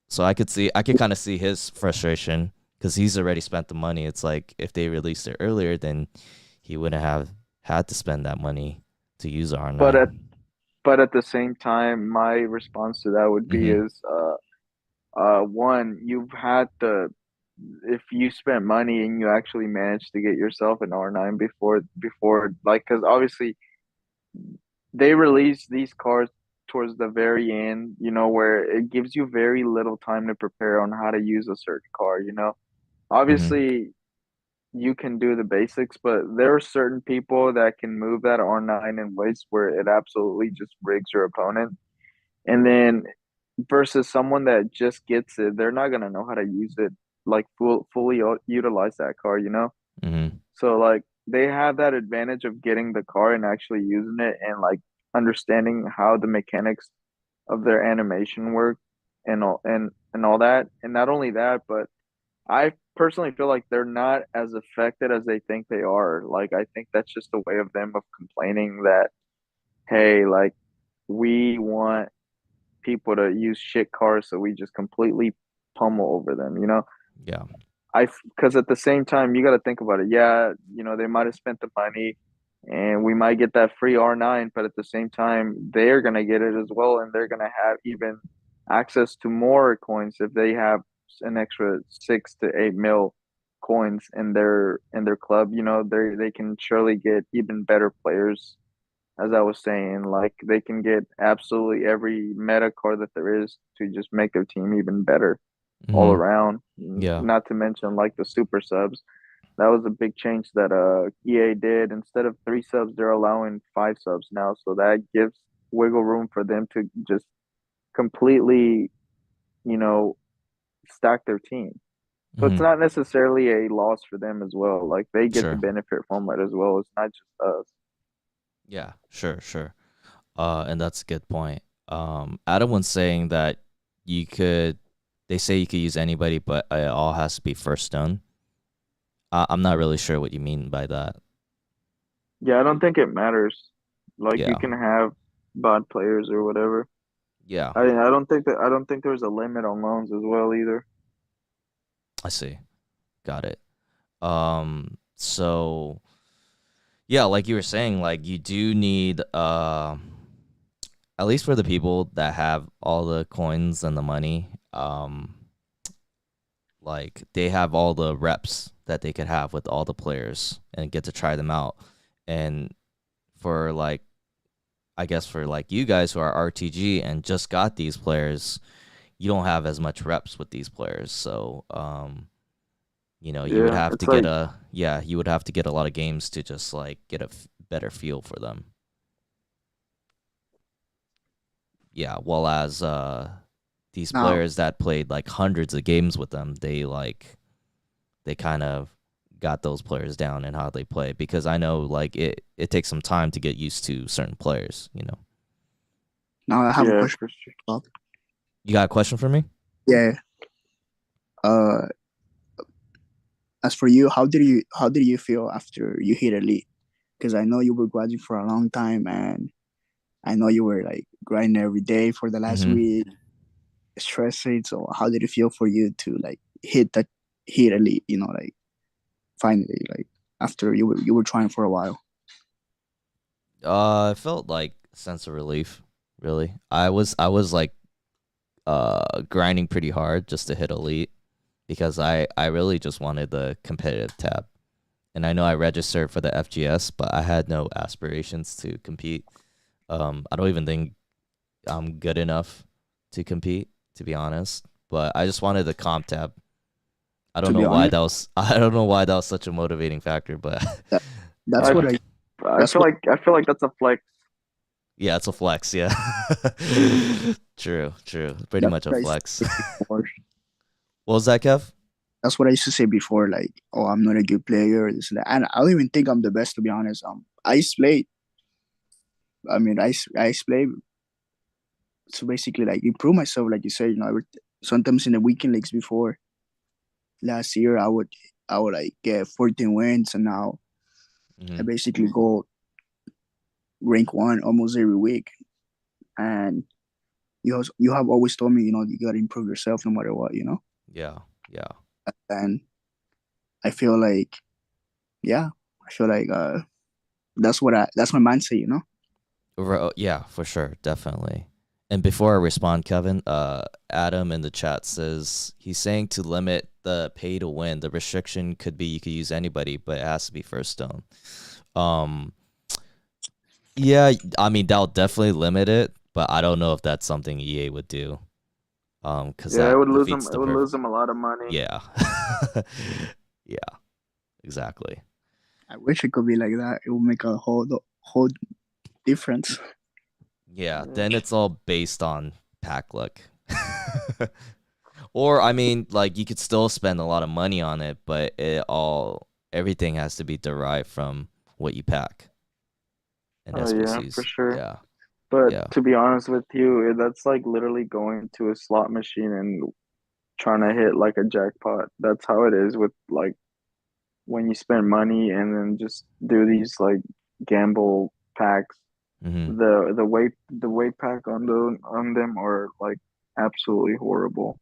So I could kind of see his frustration because he's already spent the money. It's like if they released it earlier, then he wouldn't have had to spend that money to use But at R9. but at the same time, my response to that would be Mm-hmm. is one, you've had the if you spent money and you actually managed to get yourself an R9 before like because obviously they release these cards towards the very end, where it gives you very little time to prepare on how to use a certain card. Mm-hmm. Obviously, you can do the basics, but there are certain people that can move that R9 in ways where it absolutely just rigs your opponent. And then versus someone that just gets it, they're not gonna know how to use it like fully utilize that card. Mm-hmm. So like they have that advantage of getting the car and actually using it and like understanding how the mechanics of their animation work and all that. And not only that, but I personally feel like they're not as affected as they think they are. Like I think that's just a way of them of complaining that, hey, like we want people to use shit cars, so we just completely pummel over them. Yeah. Because at the same time, you got to think about it. Yeah, they might have spent the money, and we might get that free R9, but at the same time, they're gonna get it as well, and they're gonna have even access to more coins if they have an extra 6 to 8 mil. coins in their club, they can surely get even better players. As I was saying, like they can get absolutely every meta card that there is to just make their team even better all Hmm. around. Yeah. Not to mention like the super subs. That was a big change that EA did. Instead of three subs, they're allowing five subs now. So that gives wiggle room for them to just completely, you know, stack their team. So it's Hmm. not necessarily a loss for them as well. Like they get the Sure. benefit from it as well. It's not just us. Yeah. Sure. Sure. And that's a good point. Adam was saying that you could. They say you could use anybody, but it all has to be first stone. I'm not really sure what you mean by that. Yeah, I don't think it matters. Like you Yeah. can have bot players or whatever. Yeah. I don't think there's a limit on loans as well either. I see. Got it. So yeah, like you were saying, like you do need at least for the people that have all the coins and the money, like they have all the reps that they could have with all the players and get to try them out. And for like I guess for like you guys who are RTG and just got these players, you don't have as much reps with these players. So you would Yeah, have to it's get like a yeah, you would have to get a lot of games to just like get a better feel for them. Yeah, while as these Now, players that played like hundreds of games with them, they kind of got those players down and how they play because I know like it takes some time to get used to certain players. now I have a yeah, question. for sure. Bob. You got a question for me? Yeah. Uh, as for you, how did you feel after you hit elite? Because I know you were grinding for a long time, and I know you were like grinding every day for the last Mhm. week, stressing. So how did it feel for you to like hit elite? Like finally, like after you were trying for a while. I felt like a sense of relief, really. I was like grinding pretty hard just to hit elite because I really just wanted the competitive tab. And I know I registered for the FGS, but I had no aspirations to compete. I don't even think I'm good enough to compete, to be honest. But I just wanted the comp tab. I don't To know be why honest, that was. I don't know why that was such a motivating factor, but that that's I what yeah, I I that's feel what like that's a flex. yeah, it's a flex. Yeah, true, true. Pretty that's much a what I used flex. to say before. What was that, Kev? That's what I used to say before. Like, oh, I'm not a good player. This and that. And I don't even think I'm the best, to be honest. I used to play. I mean, I used to play to basically like improve myself, like you said. Sometimes in the weekend leagues before last year, I would like get 14 wins, and now I Hmm. basically go rank one almost every week. And you have always told me, you gotta improve yourself no matter what. Yeah, yeah. And I feel like, yeah, I feel like that's my mindset. Yeah, for sure, definitely. And before I respond, Kevin, Adam in the chat says he's saying to limit the pay to win. The restriction could be you could use anybody, but it has to be first stone. Um, yeah, I mean that'll definitely limit it, but I don't know if that's something EA would do. Because Yeah, it that would lose them. defeats It the would purpose. lose them a lot of money. Yeah, yeah, exactly. I wish it could be like that. It would make a whole difference. Yeah, Yeah. then it's all based on pack luck. Or I mean, like you could still spend a lot of money on it, but everything has to be derived from what you pack and Oh yeah, for SBCs. sure. Yeah, But yeah. to be honest with you, that's like literally going to a slot machine and trying to hit like a jackpot. That's how it is with like when you spend money and then just do these like gamble packs. Mhm. The weight pack on them are like absolutely horrible.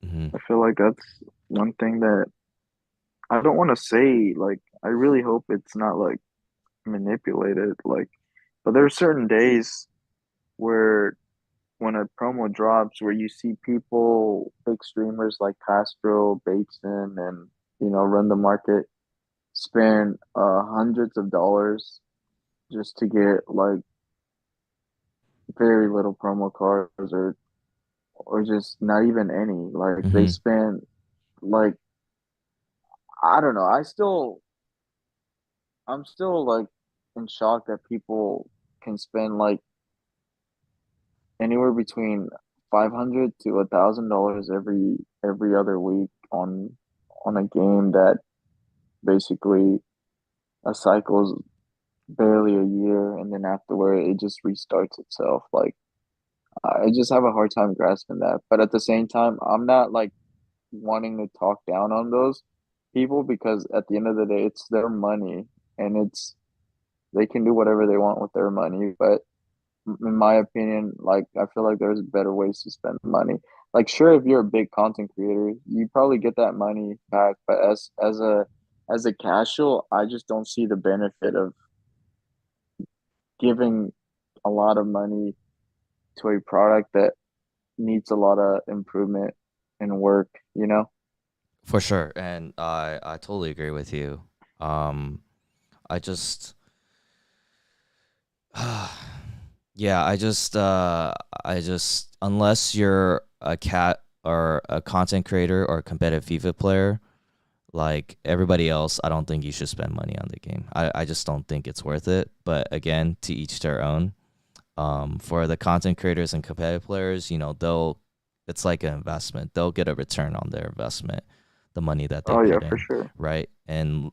Mhm. I feel like that's one thing that I don't want to say. Like I really hope it's not like manipulated. Like, but there are certain days where when a promo drops where you see people, big streamers like Castro, Bateson, and run the market, spend hundreds of dollars just to get like very little promo cards or just not even any. Like they Mm-hmm. spend like I don't know. I'm still like in shock that people can spend like anywhere between $500 to $1,000 every other week on a game that basically a cycle's barely a year, and then afterward it just restarts itself. Like I just have a hard time grasping that. But at the same time, I'm not like wanting to talk down on those people because at the end of the day, it's their money and they can do whatever they want with their money. But in my opinion, like I feel like there's better ways to spend money. Like sure, if you're a big content creator, you probably get that money back. But as a casual, I just don't see the benefit of giving a lot of money to a product that needs a lot of improvement and work, you know? For sure, and I totally agree with you. Um, I just yeah, I just unless you're a cat or a content creator or a competitive FIFA player, like everybody else, I don't think you should spend money on the game. I just don't think it's worth it. But again, to each their own. For the content creators and competitive players, it's like an investment. They'll get a return on their investment, the money that they Oh yeah, put for in, sure. right? And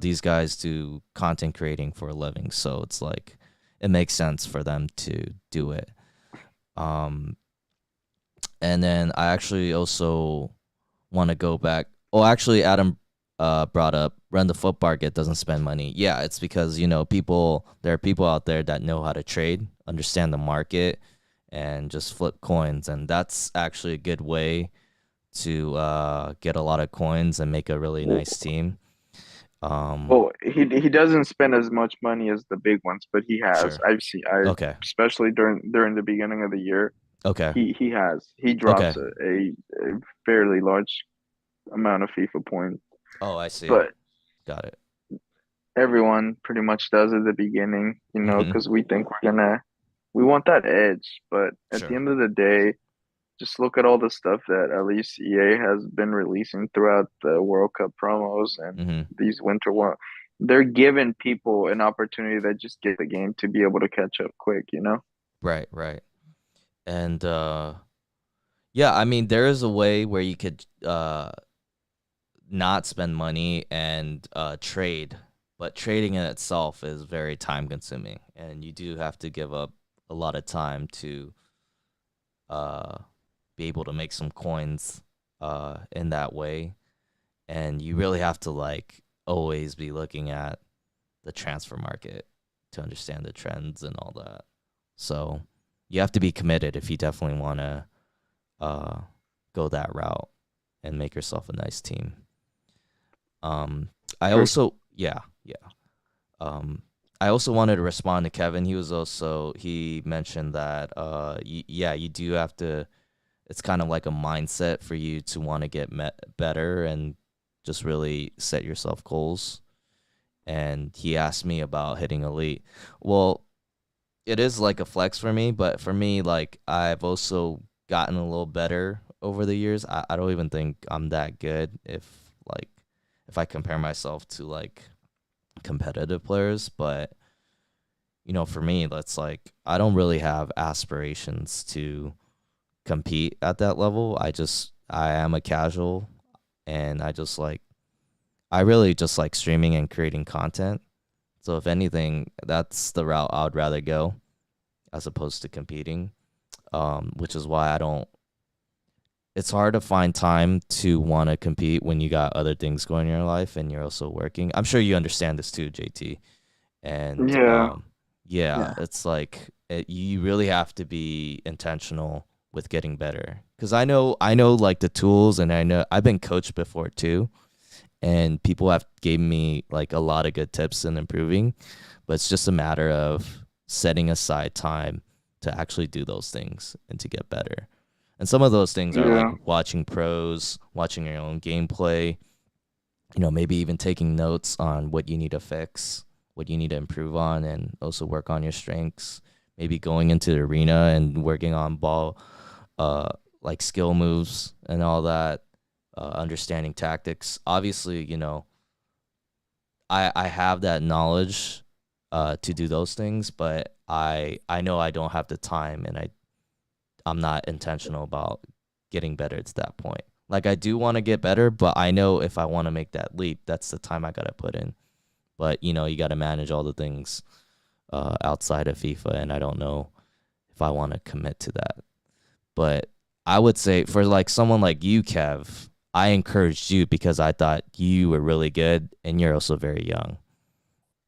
these guys do content creating for a living, so it's like it makes sense for them to do it. Um, and then I actually also want to go back. Oh, actually, Adam brought up run the foot market doesn't spend money. Yeah, it's because there are people out there that know how to trade, understand the market, and just flip coins, and that's actually a good way to get a lot of coins and make a really nice team. Um, Well, he doesn't spend as much money as the big ones, but he has. sure. I've seen I Okay. especially during the beginning of the year, Okay. he Okay. drops a fairly large amount of FIFA points. Oh, I see. But Got it. everyone pretty much does at the beginning, Mm-hmm. because we want that edge. But at the Sure. end of the day, just look at all the stuff that at least EA has been releasing throughout the World Cup promos and Mm-hmm. these winter one. They're giving people an opportunity that just get the game to be able to catch up quick, you know? Right. Right. And yeah, I mean, there is a way where you could not spend money and trade, but trading in itself is very time consuming, and you do have to give up a lot of time to uh, be able to make some coins in that way, and you really have to like always be looking at the transfer market to understand the trends and all that. So you have to be committed if you definitely want to uh, go that route and make yourself a nice team. Um, I For also, yeah, yeah. Um, I also wanted to respond to Kevin. He mentioned that, yeah, you do have to. It's kind of like a mindset for you to want to get better and just really set yourself goals. And he asked me about hitting elite. Well, it is like a flex for me, but for me, like I've also gotten a little better over the years. I don't even think I'm that good like if I compare myself to like competitive players, but for me, that's like I don't really have aspirations to compete at that level. I am a casual, and I really just like streaming and creating content. So if anything, that's the route I would rather go as opposed to competing. Which is why I don't. It's hard to find time to want to compete when you got other things going in your life and you're also working. I'm sure you understand this too, JT. And yeah, yeah, Yeah. it's like you really have to be intentional with getting better. Because I know like the tools, and I know I've been coached before too, and people have gave me like a lot of good tips in improving, but it's just a matter of setting aside time to actually do those things and to get better. And some of those things are like yeah. watching pros, watching your own gameplay, maybe even taking notes on what you need to fix, what you need to improve on, and also work on your strengths. Maybe going into the arena and working on ball, uh, like skill moves and all that, understanding tactics. Obviously, I have that knowledge to do those things, but I know I don't have the time, and I'm not intentional about getting better to that point. Like I do want to get better, but I know if I want to make that leap, that's the time I gotta put in. But you got to manage all the things outside of FIFA, and I don't know if I want to commit to that. But I would say for like someone like you, Kev, I encouraged you because I thought you were really good, and you're also very young.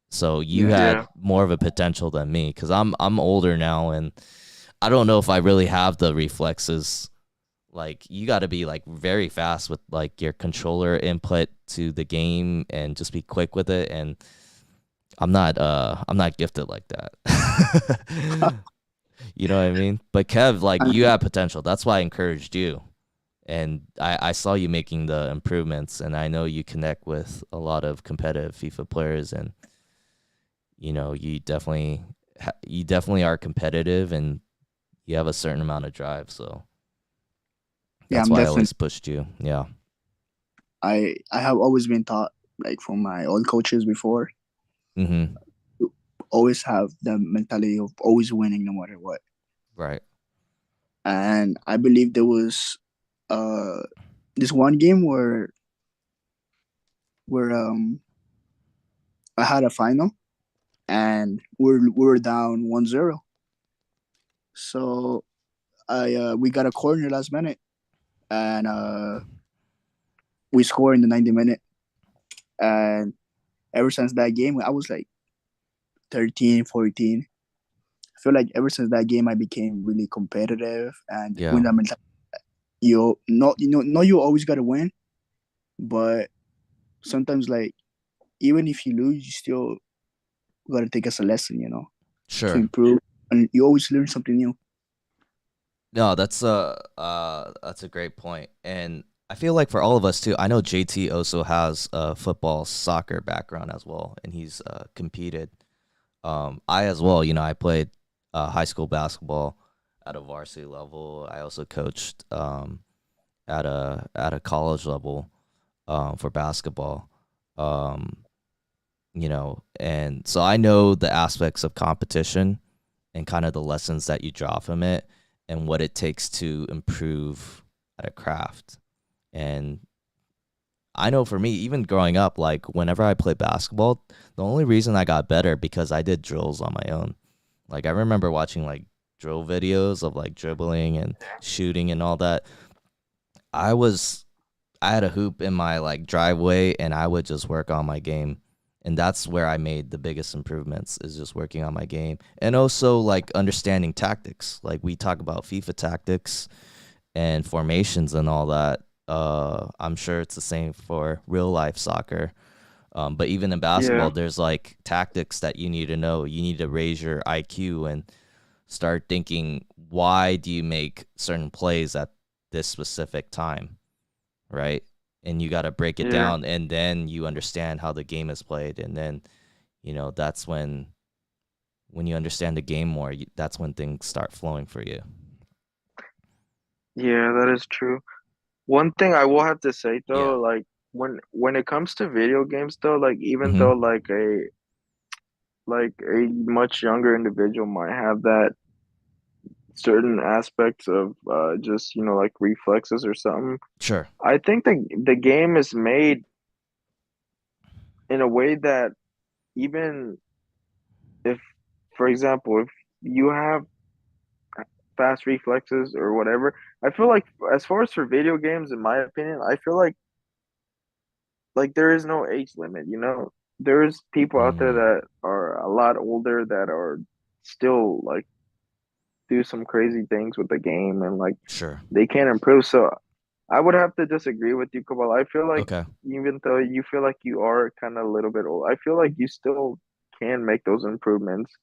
So you Yeah. had Yeah. more of a potential than me because I'm older now, and I don't know if I really have the reflexes. Like you got to be like very fast with like your controller input to the game and just be quick with it. And I'm not gifted like that. You know what I mean? But Kev, like I you mean, have potential. That's why I encouraged you. And I saw you making the improvements, and I know you connect with a lot of competitive FIFA players, and you definitely are competitive, and you have a certain amount of drive. So yeah, that's I'm why I definitely. always pushed you. Yeah. I have always been taught, like from my old coaches before, Mm-hmm. to always have the mentality of always winning no matter what. Right. And I believe there was uh this one game where I had a final and we were down 1-0. So I we got a corner last minute, and we scored in the 90 minute. And ever since that game, I was like 13, 14. I feel like ever since that game I became really competitive, and Yeah. when I'm in, you always gotta win, but sometimes, like, even if you lose, you still gotta take as a lesson, to Sure. improve, and you always learn something new. No, that's a great point. And I feel like for all of us too, I know JT also has a football soccer background as well, and he's competed. I as well, I played high school basketball at a varsity level. I also coached at a college level for basketball. Um, and so I know the aspects of competition and kind of the lessons that you draw from it and what it takes to improve at a craft. And I know for me, even growing up, like whenever I play basketball, the only reason I got better because I did drills on my own. Like I remember watching like drill videos of like dribbling and shooting and all that. I was I had a hoop in my like driveway and I would just work on my game. And that's where I made the biggest improvements is just working on my game. And also like understanding tactics. Like we talk about FIFA tactics and formations and all that. I'm sure it's the same for real life soccer. But even in Yeah. basketball, there's like tactics that you need to know. You need to raise your IQ and start thinking, why do you make certain plays at this specific time? Right? And you got to break it Yeah. down, and then you understand how the game is played, and then that's when you understand the game more, that's when things start flowing for you. Yeah, that is true. One thing I will have to say Yeah. though, like when it comes to video games though, like even though Mm-hmm. like a much younger individual might have that certain aspects of just like reflexes or something, Sure. I think the game is made in a way that even if, for example, if you have fast reflexes or whatever, I feel like as far as for video games, in my opinion, I feel like there is no age limit, you know? There's people out there Mm, that are a lot older that are still like do some crazy things with the game and like sure. they can't improve. So I would have to disagree with you, Kabal. I feel like Okay. even though you feel like you are kind of a little bit old, I feel like you still can make those improvements.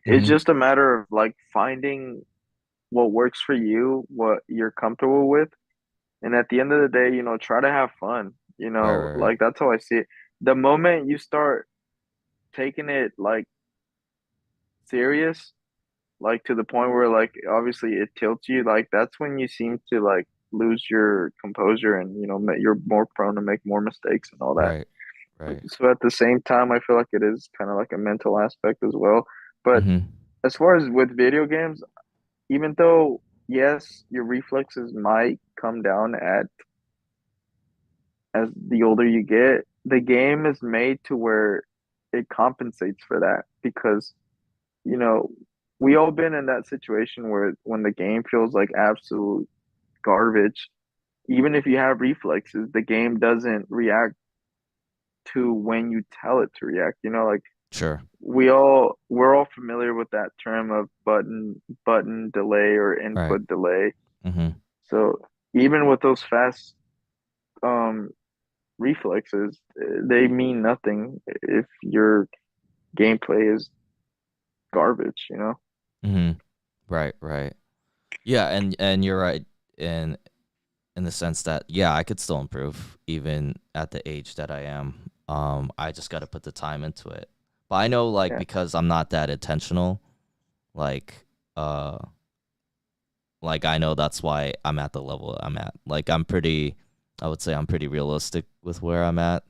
It's Mm-hmm. just a matter of like finding what works for you, what you're comfortable with, and at the end of the day, try to have fun. Right, right, right. Like that's how I see it. The moment you start taking it like serious, like to the point where like obviously it tilts you, like that's when you seem to like lose your composure and you're more prone to make more mistakes and all that. Right, right. So at the same time, I feel like it is kind of like a mental aspect as well. But Mm-hmm. as far as with video games, even though yes, your reflexes might come down at as the older you get, the game is made to where it compensates for that because you know, we all been in that situation where when the game feels like absolute garbage, even if you have reflexes, the game doesn't react to when you tell it to react. Like Sure. we're all familiar with that term of button delay or Right. input delay. Mm-hmm. So even with those fast um reflexes, they mean nothing if your gameplay is garbage. Mm-hmm. Right, right. Yeah, and you're right in the sense that yeah, I could still improve even at the age that I am. I just got to put the time into it. But I know like Yeah, because I'm not that intentional, like uh like I know that's why I'm at the level I'm at. Like I would say I'm pretty realistic with where I'm at,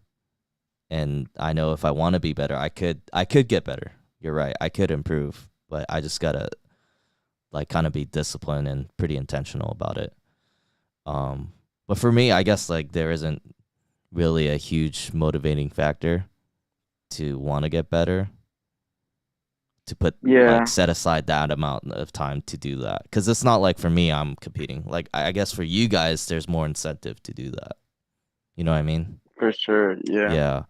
and I know if I want to be better, I could get better. You're right. I could improve, but I just got to like kind of be disciplined and pretty intentional about it. Um but for me, I guess like there isn't really a huge motivating factor to want to get better, to put like yeah, set aside that amount of time to do that, because it's not like for me I'm competing. Like I guess for you guys there's more incentive to do that, you know what I mean? for sure. Yeah. Yeah.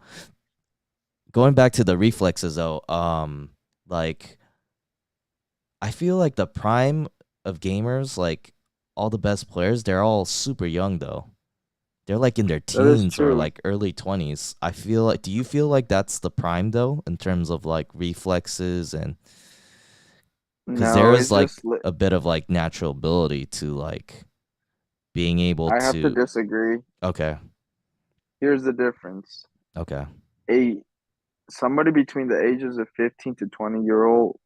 Going back to the reflexes though, like I feel like the prime of gamers, like all the best players, they're all super young though. They're like in their That is teens or true. like early 20s. I feel like, do you feel like that's the prime though, in terms of like reflexes? And because there No, is it's like just a bit of like natural ability to like being able I have to to. disagree. Okay. Here's the difference. Okay. A Somebody between the ages of 15 to 20-year old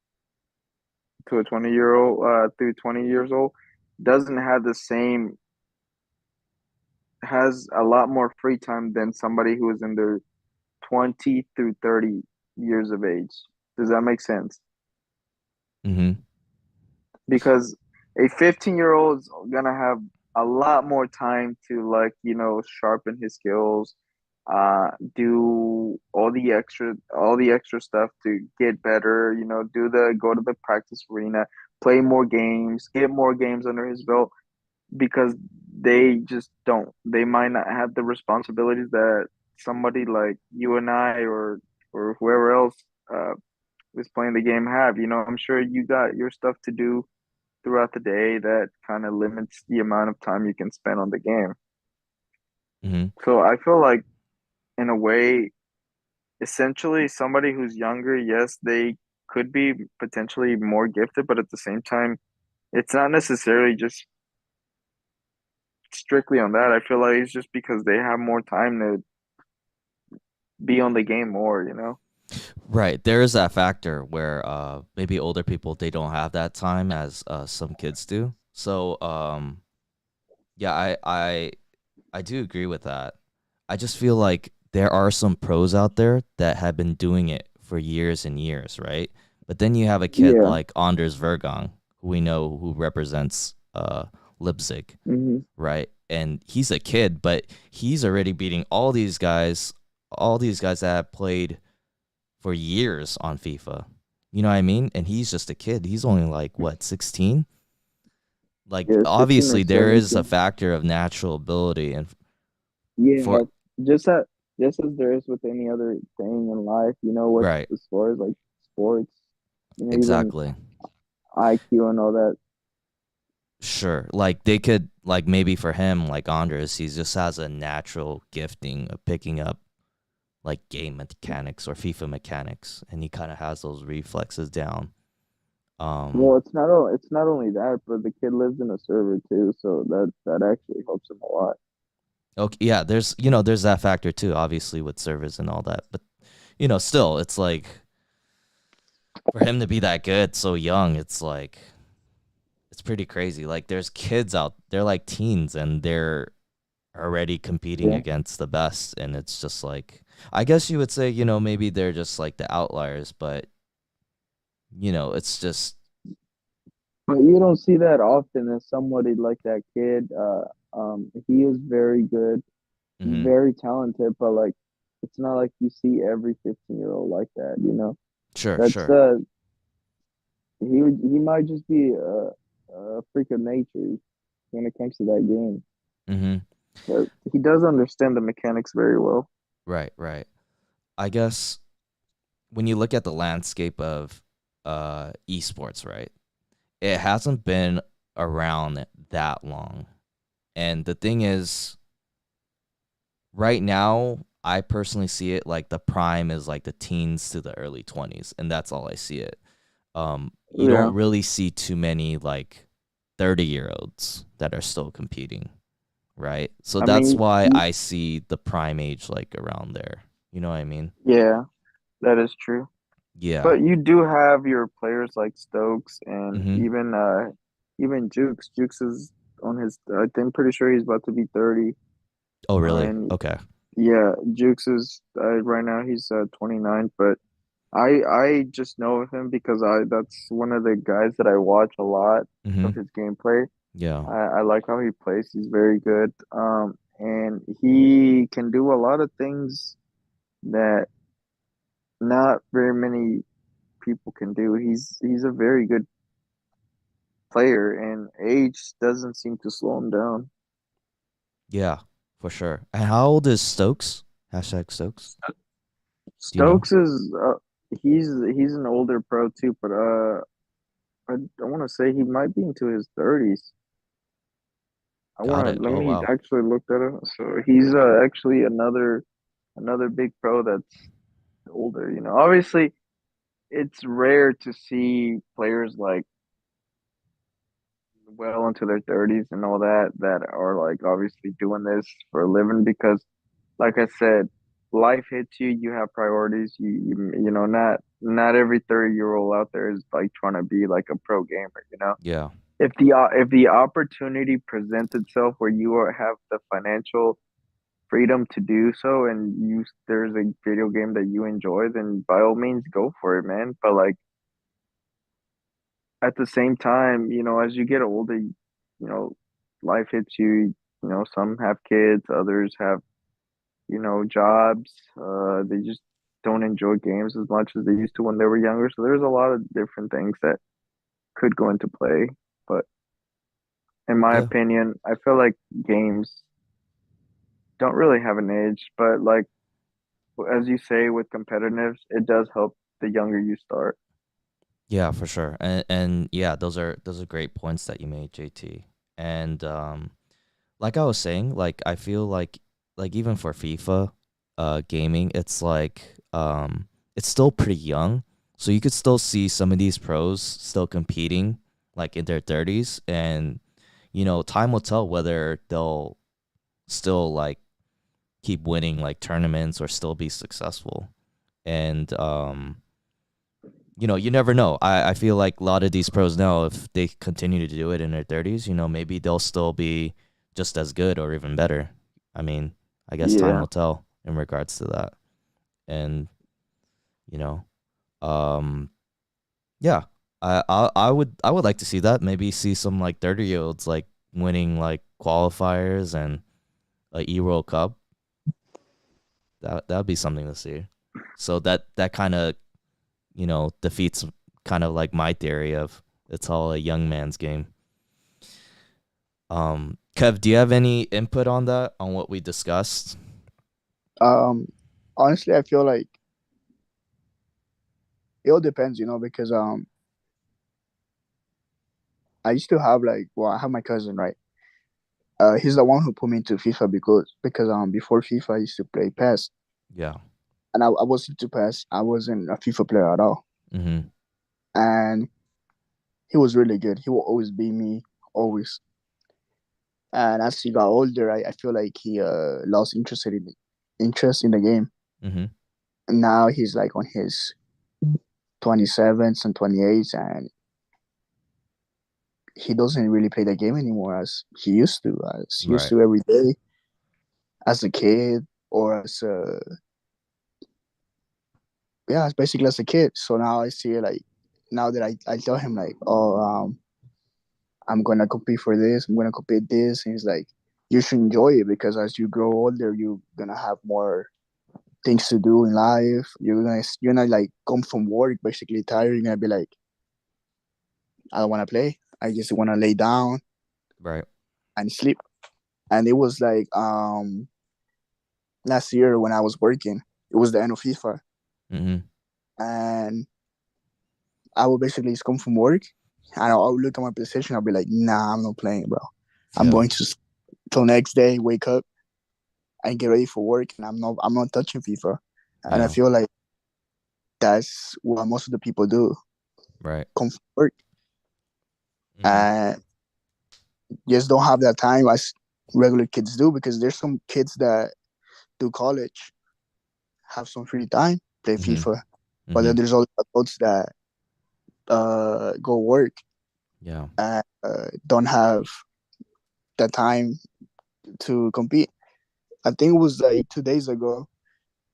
to a 20-year old through 20 years old doesn't have the same has a lot more free time than somebody who is in their 20 through 30 years of age. Does that make sense? Mm-hmm. Because a 15-year old is gonna have a lot more time to like sharpen his skills, do all the extra stuff to get better, do the go to the practice arena, play more games, get more games under his belt, because they just don't, they might not have the responsibilities that somebody like you and I or whoever else uh is playing the game have. I'm sure you got your stuff to do throughout the day that kind of limits the amount of time you can spend on the game. Mm-hmm. So I feel like in a way, essentially somebody who's younger, yes, they could be potentially more gifted, but at the same time, it's not necessarily just strictly on that. I feel like it's just because they have more time to be on the game more. Right. There is that factor where maybe older people, they don't have that time as some kids do. So yeah, I do agree with that. I just feel like there are some pros out there that have been doing it for years and years, right? But then you have a kid Yeah. like Anders Vergang, who we know who represents Leipzig, Hmm. right? And he's a kid, but he's already beating all these guys that have played for years on FIFA. You know what I mean? And he's just a kid. He's only like what, 16? Like Yeah, 16 or obviously there is a 17. factor of natural ability and for Yeah, just that, just as there is with any other thing in life, what right, as far as like sports, even exactly. IQ and all that. Sure. Like they could like maybe for him like Andres, he just has a natural gifting of picking up like game mechanics or FIFA mechanics, and he kind of has those reflexes down. Well, it's not only that, but the kid lives in a server too, so that actually helps him a lot. Okay, yeah, there's that factor too, obviously with servers and all that. But still, it's like for him to be that good so young, it's like it's pretty crazy. Like there's kids out, they're like teens and they're already competing Yeah. against the best, and it's just like I guess you would say, maybe they're just like the outliers, but it's just But you don't see that often as somebody like that kid. He is very good. He's mhm. very talented, but like, it's not like you see every 15-year-old like that. Sure, That's sure. he might just be a freak of nature when it comes to that game. Mhm. But he does understand the mechanics very well. Right, right. I guess when you look at the landscape of esports, right? It hasn't been around that long. And the thing is, right now, I personally see it like the prime is like the teens to the early 20s, and that's all I see it. You Yeah, don't really see too many like 30-year-olds that are still competing, right? So I that's mean, why I see the prime age like around there. You know what I mean? yeah, that is true. Yeah. But you do have your players like Stokes and Mm-hmm. even Jukes. Jukes is on his. I'm pretty sure he's about to be 30. Oh, really? And Okay. yeah, Jukes is right now he's 29. But I just know of him because I that's one of the guys that I watch a lot Mm-hmm. of his gameplay. Yeah. I like how he plays. He's very good. And he can do a lot of things that not very many people can do. He's a very good player, and age doesn't seem to slow him down. Yeah, for sure. And how old is Stokes? Hashtag Stokes. Do you know? Stokes is he's an older pro too, but I want to say he might be into his 30s. I Got want it. to let Oh, me wow. actually look that up. So he's actually another big pro that's older. Obviously it's rare to see players like well into their 30s and all that are like obviously doing this for a living because like I said, life hits you, you have priorities. Not every 30-year-old out there is like trying to be like a pro gamer. Yeah. If the opportunity presents itself where have the financial freedom to do so and there's a video game that you enjoy, then by all means go for it, man. But like at the same time, as you get older, life hits you. Some have kids, others have jobs. They just don't enjoy games as much as they used to when they were younger. So there's a lot of different things that could go into play. But in my Yeah. opinion, I feel like games don't really have an age. But like as you say with competitiveness, it does help the younger you start. Yeah, for sure. And yeah, those are great points that you made, JT. And like I was saying, like I feel like even for FIFA gaming, it's like it's still pretty young. So you could still see some of these pros still competing like in their 30s, and time will tell whether they'll still like keep winning like tournaments or still be successful. And you never know. I feel like a lot of these pros now, if they continue to do it in their 30s, maybe they'll still be just as good or even better. I mean, I guess time Yeah, will tell in regards to that. And, you know, um, yeah, I would like to see that. Maybe see some like 30-year-olds like winning like qualifiers and like E-World Cup. That'd be something to see. So that kind of defeats kind of like my theory of it's all a young man's game. Kev, do you have any input on that, on what we discussed? Um, honestly, I feel like it all depends, because I used to have like, well, I have my cousin, right? He's the one who put me into FIFA because before FIFA I used to play PES, Yeah. and I was into PES. I wasn't a FIFA player at all, Mm-hmm. and he was really good. He will always beat me, always. And as he got older, I feel like he lost interest in the game. Mm-hmm. And now he's like on his 27s and 28s, and he doesn't really play the game anymore as he used Right. to every day as a kid or as a yeah, it's basically as a kid. So now I see it like now that I tell him like, oh, I'm gonna compete for this, I'm gonna compete this, and he's like, you should enjoy it because as you grow older, you're gonna have more things to do in life. You're gonna like come from work basically tired. You're gonna be like, I don't want to play. I just want to lay down Right. and sleep. And it was like last year when I was working, it was the end of FIFA, Mm-hmm. and I would basically just come from work, and I would look at my PlayStation. I'll be like, nah, I'm not playing, bro. I'm Yeah. going to till next day, wake up and get ready for work, and I'm not touching FIFA. And I Yeah. feel like that's what most of the people do. Right. Come from work Mm-hmm. and just don't have that time as regular kids do because there's some kids that do college have some free time, play Mm-hmm. FIFA. But Mm-hmm. then there's all adults that go work Yeah. and don't have the time to compete. I think it was like 2 days ago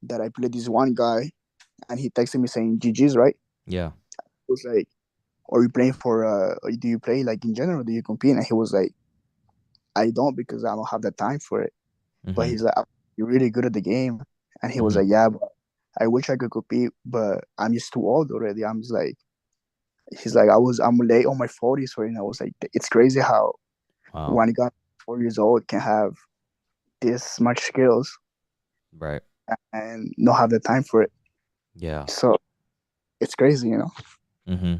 that I played this one guy and he texted me saying GG's, right? Yeah. I was like, are you playing for or do you play like in general? Do you compete? And he was like, I don't because I don't have the time for it. But Mm-hmm. he's like, you're really good at the game. And he was Mm-hmm. like, yeah, but I wish I could compete, but I'm just too old already. I'm just like, he's like, I'm late on my 40s right now. I was like, it's crazy how Wow. one guy 4 years old can have this much skills Right. and not have the time for it. Yeah. So it's crazy, you know. Mm-hmm.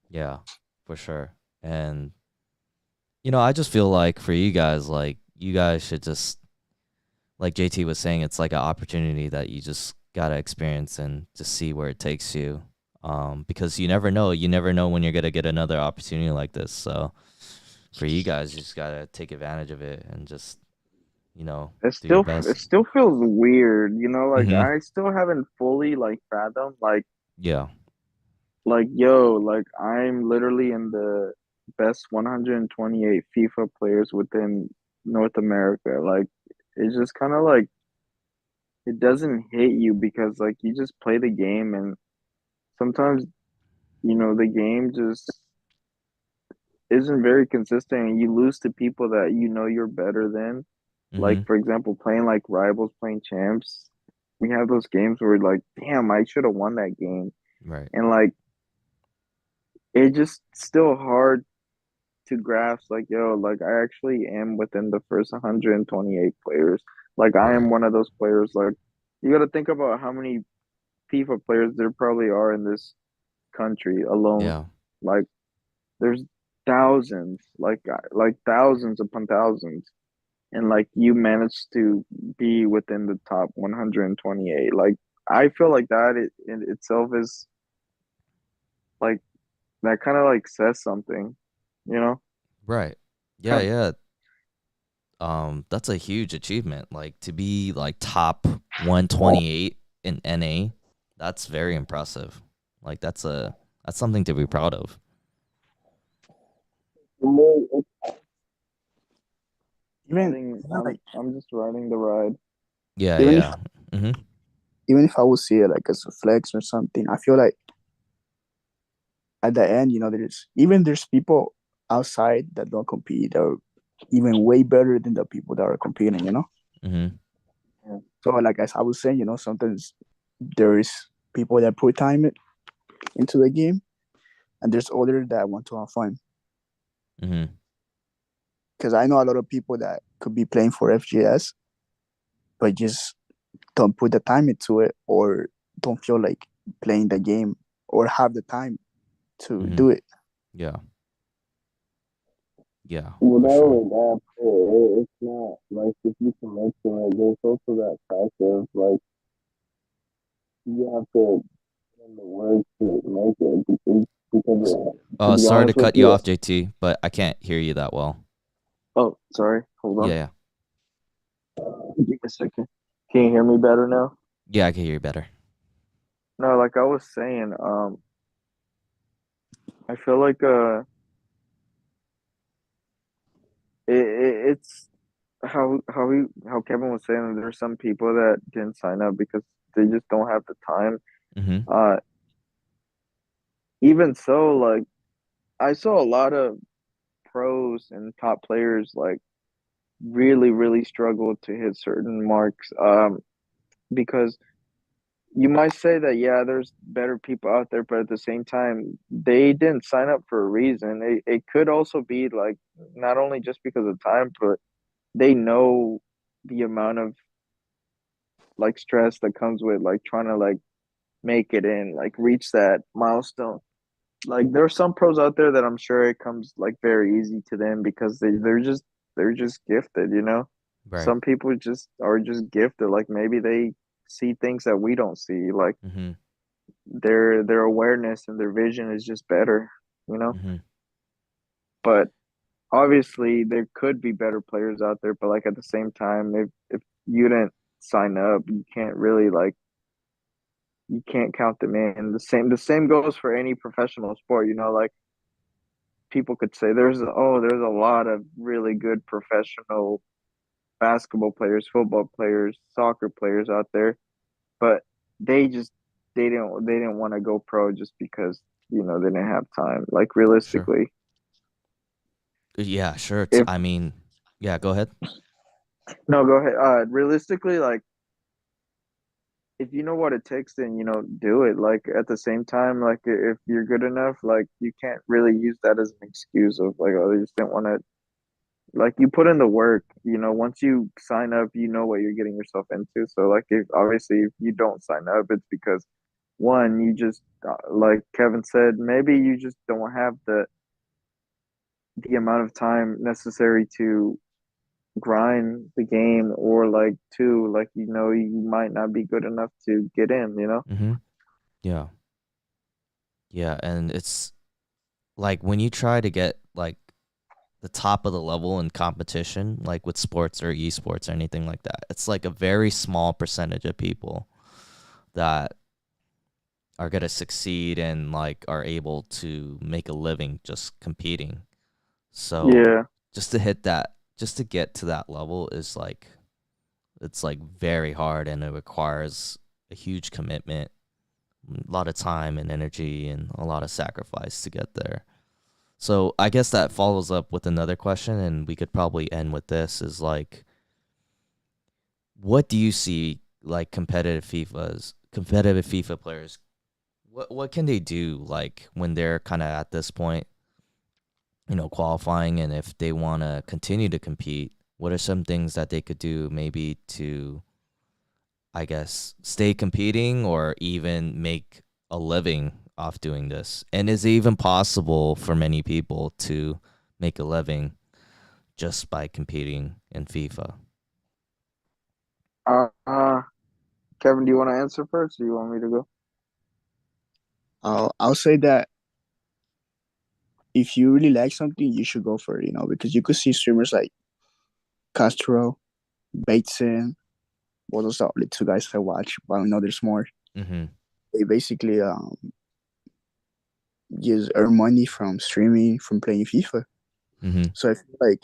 Yeah. For sure. And I just feel like for you guys, like you guys should just, like JT was saying, it's like an opportunity that you just gotta experience and just see where it takes you. Because you never know. You never know when you're gonna get another opportunity like this. So for you guys, you just gotta take advantage of it and just, do your it best. still feels weird, like Mm-hmm. I still haven't fully like fathomed Yeah. yo, like I'm literally in the best 128 FIFA players within North America. Like it's just kind of like it doesn't hit you because like you just play the game and sometimes, the game just isn't very consistent and you lose to people that you're better than. Like Mm-hmm. for example, playing like rivals, playing champs. We have those games where like, damn, I should have won that game. Right. And like it's just still hard to grasp like, yo, like I actually am within the first 128 players. Like I am Right. one of those players. Like you got to think about how many FIFA players there probably are in this country alone. Yeah. Like there's thousands, like thousands upon thousands, and like you managed to be within the top 128. Like I feel like that in itself is like that kind of like says something, you know? Right. Yeah. Yeah. That's a huge achievement. Like to be like top 128 in NA, that's very impressive. Like that's something to be proud of. Even even like I'm just riding the ride. Yeah, even if yeah. Mhm. even if I would see it like as a flex or something, I feel like at the end, there's people outside that don't compete that are even way better than the people that are competing, you know? Mhm. Yeah. So like as I was saying, sometimes there is people that put time into the game and there's others that want to have fun. Mhm. Because I know a lot of people that could be playing for FGS, but just don't put the time into it or don't feel like playing the game or have the time to Mhm. do it. Yeah. Yeah, Well, for not sure. only that, it's not like if you commit to it, there's also that fact of like you have to put in the work to make it because to be Sorry to honest with cut you you, off, JT, but I can't hear you that well. Oh, sorry. Hold Yeah, on. yeah. Give me a second. Can you hear me better now? Yeah, I can hear you better. No, like I was saying, I feel like it's how Kevin was saying there's some people that didn't sign up because they just don't have the time. Mm-hmm. Uh, Even so, like I saw a lot of pros and top players like really struggle to hit certain marks. Because you might say that yeah, there's better people out there, but at the same time, they didn't sign up for a reason. It could also be like not only just because of time, but they know the amount of like stress that comes with like trying to like make it in, like reach that milestone. Like there are some pros out there that I'm sure it comes like very easy to them because they're just gifted, you know. Right. Some people just are just gifted. Like maybe they see things that we don't see. Like Mm-hmm. their awareness and their vision is just better, you know. Mm-hmm. But obviously there could be better players out there, but like at the same time, if you didn't sign up, you can't really like you can't count them in. The same goes for any professional sport, you know, like people could say there's a lot of really good professional basketball players, football players, soccer players out there, but they just they didn't want to go pro just because they didn't have time. Like Sure. realistically, Yeah, sure. if I mean, yeah, go ahead. no, go ahead. Realistically, like if you know what it takes, then do it. Like at the same time, like if you're good enough, like you can't really use that as an excuse of like, oh, they just didn't want to. Like you put in the work, once you sign up, you know what you're getting yourself into. So like if obviously if you don't sign up, it's because one, you just like Kevin said, maybe you just don't have the amount of time necessary to grind the game, or like two, like you might not be good enough to get in. Mm-hmm. Yeah. Yeah, and it's like when you try to get like the top of the level in competition, like with sports or esports or anything like that, it's like a very small percentage of people that are gonna succeed and like are able to make a living just competing. So Yeah. just to hit that, just to get to that level is like it's like very hard and it requires a huge commitment, a lot of time and energy and a lot of sacrifice to get there. So I guess that follows up with another question, and we could probably end with this: is like, what do you see like competitive FIFA players? What can they do like when they're kind of at this point, qualifying, and if they want to continue to compete? What are some things that they could do maybe to, I guess, stay competing or even make a living off doing this? And is it even possible for many people to make a living just by competing in FIFA? Uh, uh Kevin, do you want to answer first, or do you want me to go? I'll say that if you really like something, you should go for it. Because you could see streamers like Castro, Bateson. Well, those are the two guys I watch, but I know there's more. Mm-hmm. They basically just earn money from streaming, from playing FIFA. Mm-hmm. So I feel like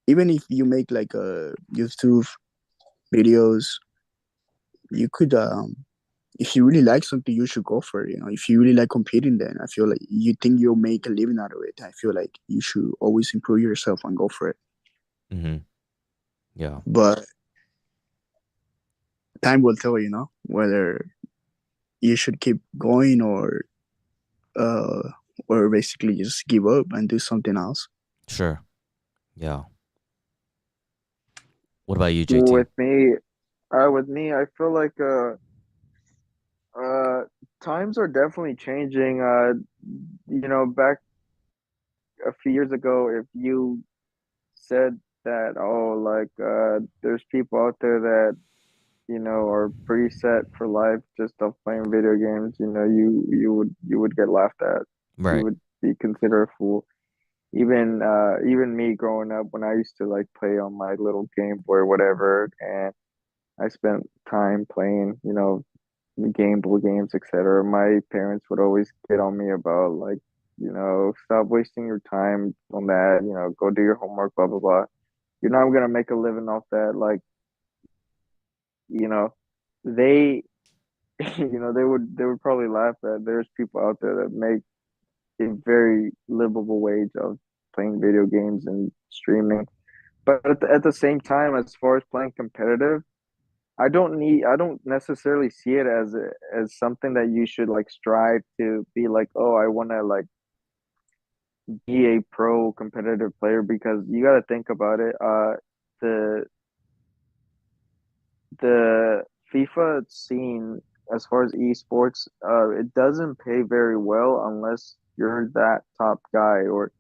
even if you make like YouTube videos, you could if you really like something, you should go for it. If you really like competing, then I feel like you think you'll make a living out of it. I feel like you should always improve yourself and go for it. Mm-hmm. Yeah. But time will tell, whether you should keep going uh or basically just give up and do something else. Sure. Yeah. What about you, JT? With me, I feel like uh times are definitely changing. Back a few years ago, if you said that, oh, like there's people out there that are pretty set for life just off playing video games, you would get laughed at. You Right. would be considered a fool. Even me growing up when I used to like play on my little Game Boy or whatever, and I spent time playing, Game Boy games, etc. My parents would always get on me about like, stop wasting your time on that, go do your homework, blah blah blah. You're not gonna make a living off that. Like, you know, they they would probably laugh at there's people out there that make a very livable wage of playing video games and streaming. But at the same time, as far as playing competitive, I don't necessarily see it as something that you should like strive to be like, oh, I want to like be a pro competitive player, because you got to think about it. The the FIFA scene, as far as esports, it doesn't pay very well unless you're that top guy or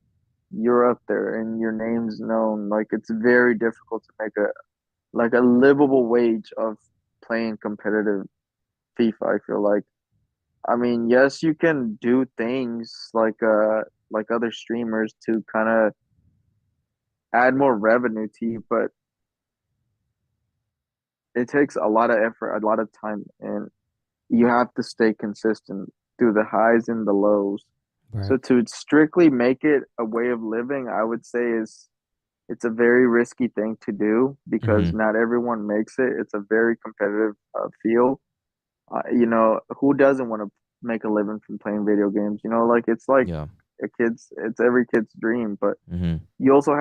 you're up there and your name's known. Like, it's very difficult to make a livable wage of playing competitive FIFA, I feel like. I mean, yes, you can do things like other streamers to kind of add more revenue to you, but it takes a lot of effort, a lot of time, and you have to stay consistent through the highs and the lows. Right. So to strictly make it a way of living, I would say is it's a very risky thing to do because Mm-hmm. not everyone makes it. It's a very competitive field. Who doesn't want to make a living from playing video games? Like it's like Yeah. it's every kid's dream, but Mm-hmm. you also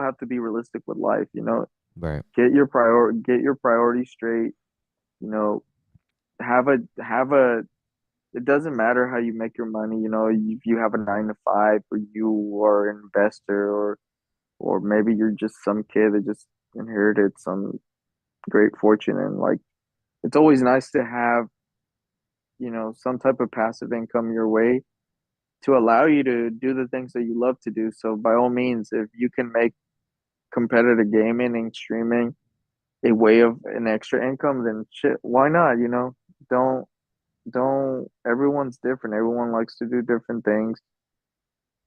have to be realistic with life. Right. Get your priorities straight. You know, have a. It doesn't matter how you make your money. If you have a 9 to 5, or you are an investor, or maybe you're just some kid that just inherited some great fortune, and like it's always nice to have some type of passive income your way to allow you to do the things that you love to do. So by all means, if you can make competitive gaming and streaming a way of an extra income, then shit, why not? Don't don't everyone's different. Everyone likes to do different things.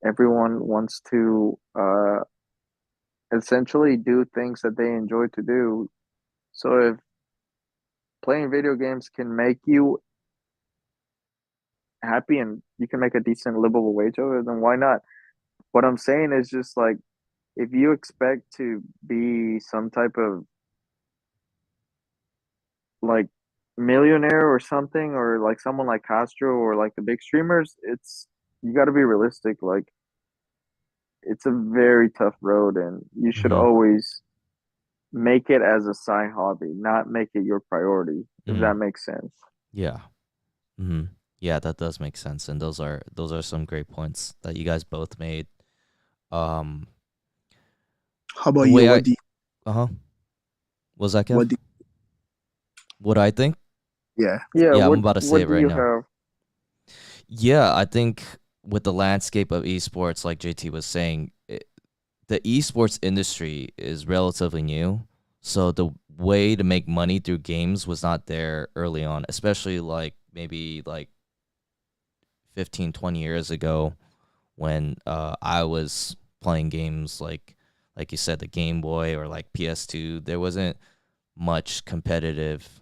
Everyone wants to essentially do things that they enjoy to do. So if playing video games can make you happy and you can make a decent livable wage of it, then why not? What I'm saying is just like, if you expect to be some type of like millionaire or something, or like someone like Castro or like the big streamers, you got to be realistic. Like, it's a very tough road, and you should Mm-hmm. always make it as a side hobby, not make it your priority, if Mm-hmm. that makes sense. Yeah. Mm-hmm. Yeah, that does make sense, and those are some great points that you guys both made. Um, How about the you? way What I do you, uh-huh. Was that Kev? what do What I think? yeah. Yeah, Yeah, I'm what about to say what it do right you now. have? Yeah, I think with the landscape of esports, like JT was saying, the esports industry is relatively new. So the way to make money through games was not there early on, especially like maybe like 15, 20 years ago when I was playing games like you said, the Game Boy or like PS2. Much competitive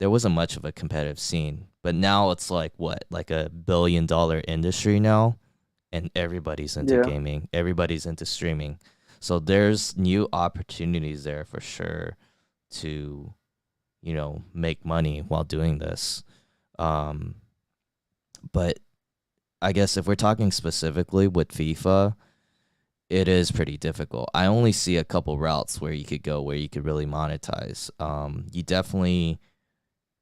there wasn't much of a competitive scene. But now it's like what, like $1 billion industry now, and everybody's into Yeah, gaming, everybody's into streaming. So there's new opportunities there for sure to, make money while doing this. Um, but I guess if we're talking specifically with FIFA, it is pretty difficult. I only see a couple routes where you could go where you could really monetize. You definitely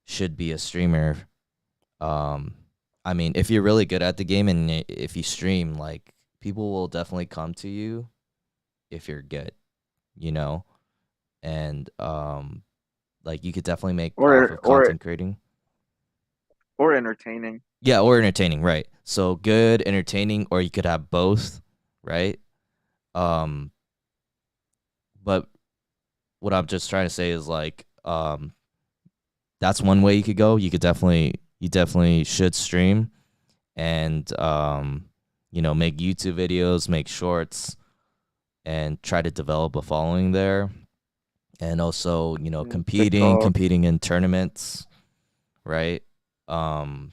should be a streamer. Um, I mean, if you're really good at the game and if you stream, like people will definitely come to you if you're good, you know, and like you could definitely make off or of or content creating. or entertaining. Yeah, or entertaining, right? So good, entertaining, or you could have both, right? Um, but what I'm just trying to say is like, that's one way you could go. You definitely should stream, and make YouTube videos, make shorts, and try to develop a following there. And also, competing, TikTok. competing in tournaments, right? Um,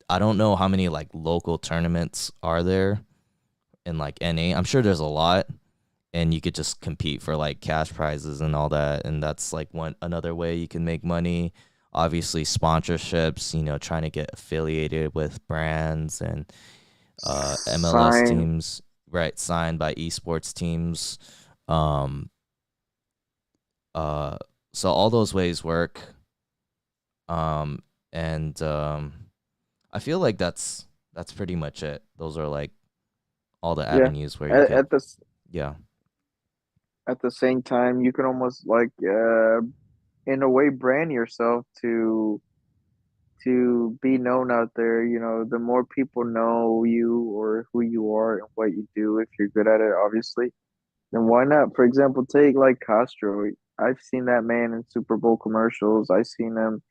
I don't know how many like local tournaments are there in like NA. I'm sure there's a lot, and you could just compete for like cash prizes and all that, and that's like one another way you can make money. Obviously, sponsorships, trying to get affiliated with brands and MLS Sign. teams, right? Signed by esports teams. Um, uh, so all those ways work. Um, and I feel like that's pretty much it. Those are like all the Yeah. avenues where you At, could, at the yeah, at the same time, you can almost like in a way brand yourself to be known out there. You know, the more people know you or who you are and what you do, if you're good at it, obviously, then why not? For example, take like Castro. I've seen that man in Super Bowl commercials. I've seen him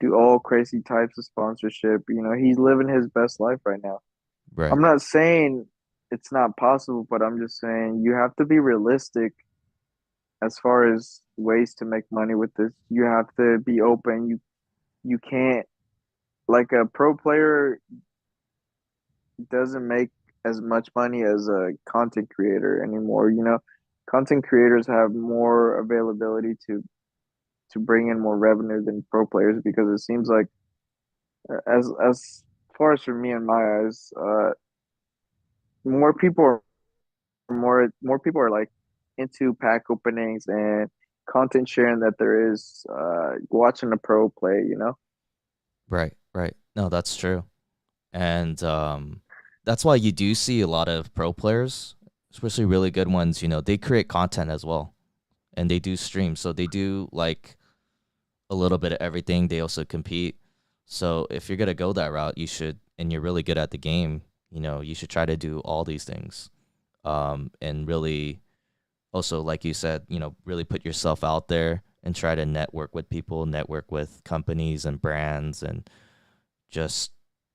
do all crazy types of sponsorship. You know, he's living his best life right now. right, I'm not saying it's not possible, but I'm just saying you have to be realistic as far as ways to make money with this. You have to be open. You can't, like, a pro player doesn't make as much money as a content creator anymore. You know, content creators have more availability to bring in more revenue than pro players because it seems like as far as for me in my eyes, more people are more people are like into pack openings and content sharing that there is watching a pro play, you know? right, right. No, that's true. And that's why you do see a lot of pro players, especially really good ones. They create content as well, and they do stream, so they do like a little bit of everything. They also compete. So if you're gonna go that route, you should, and you're really good at the game, you should try to do all these things, and really also, like you said, really put yourself out there and try to network with people, network with companies and brands, and just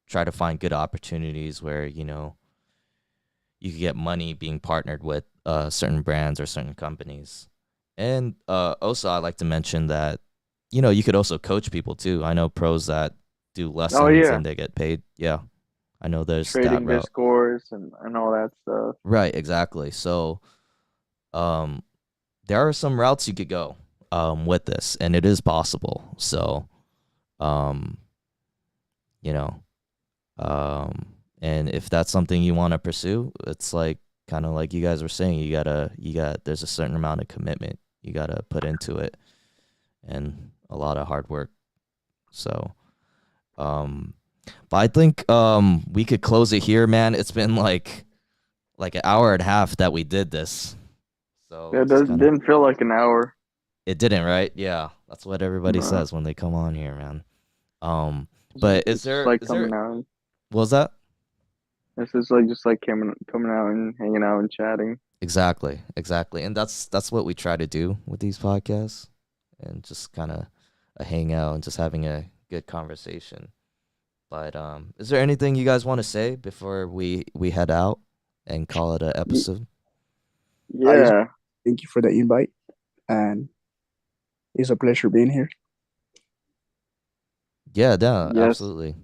try to find good opportunities where you could get money being partnered with certain brands or certain companies. And also, I like to mention that you could also coach people too. I know pros that do Oh lessons yeah, and they get paid. Yeah, I know there's that trading their route. scores and all that stuff. Right, exactly. So um, there are some routes you could go with this, and it is possible. So um, you know, Um, and if that's something you want to pursue, it's like kind of like you guys were saying, there's a certain amount of commitment you gotta put into it and a lot of hard work. So, um, but I think we could close it here, man. It's been like an hour and a half that we did this, so Yeah, it's kind of didn't feel like an hour. it didn't, right? Yeah, that's what everybody No, says when they come on here, man. Um, it's but it's just like is there coming out. what was that? This is like just like coming out and hanging out and chatting. Exactly, exactly. And that's what we try to do with these podcasts and just kind of a hangout and just having a good conversation. But is there anything you guys want to say before we head out and call it a Y- episode? I just yeah, thank you for the invite, and it's a pleasure being here. Yeah, yeah, yes, absolutely.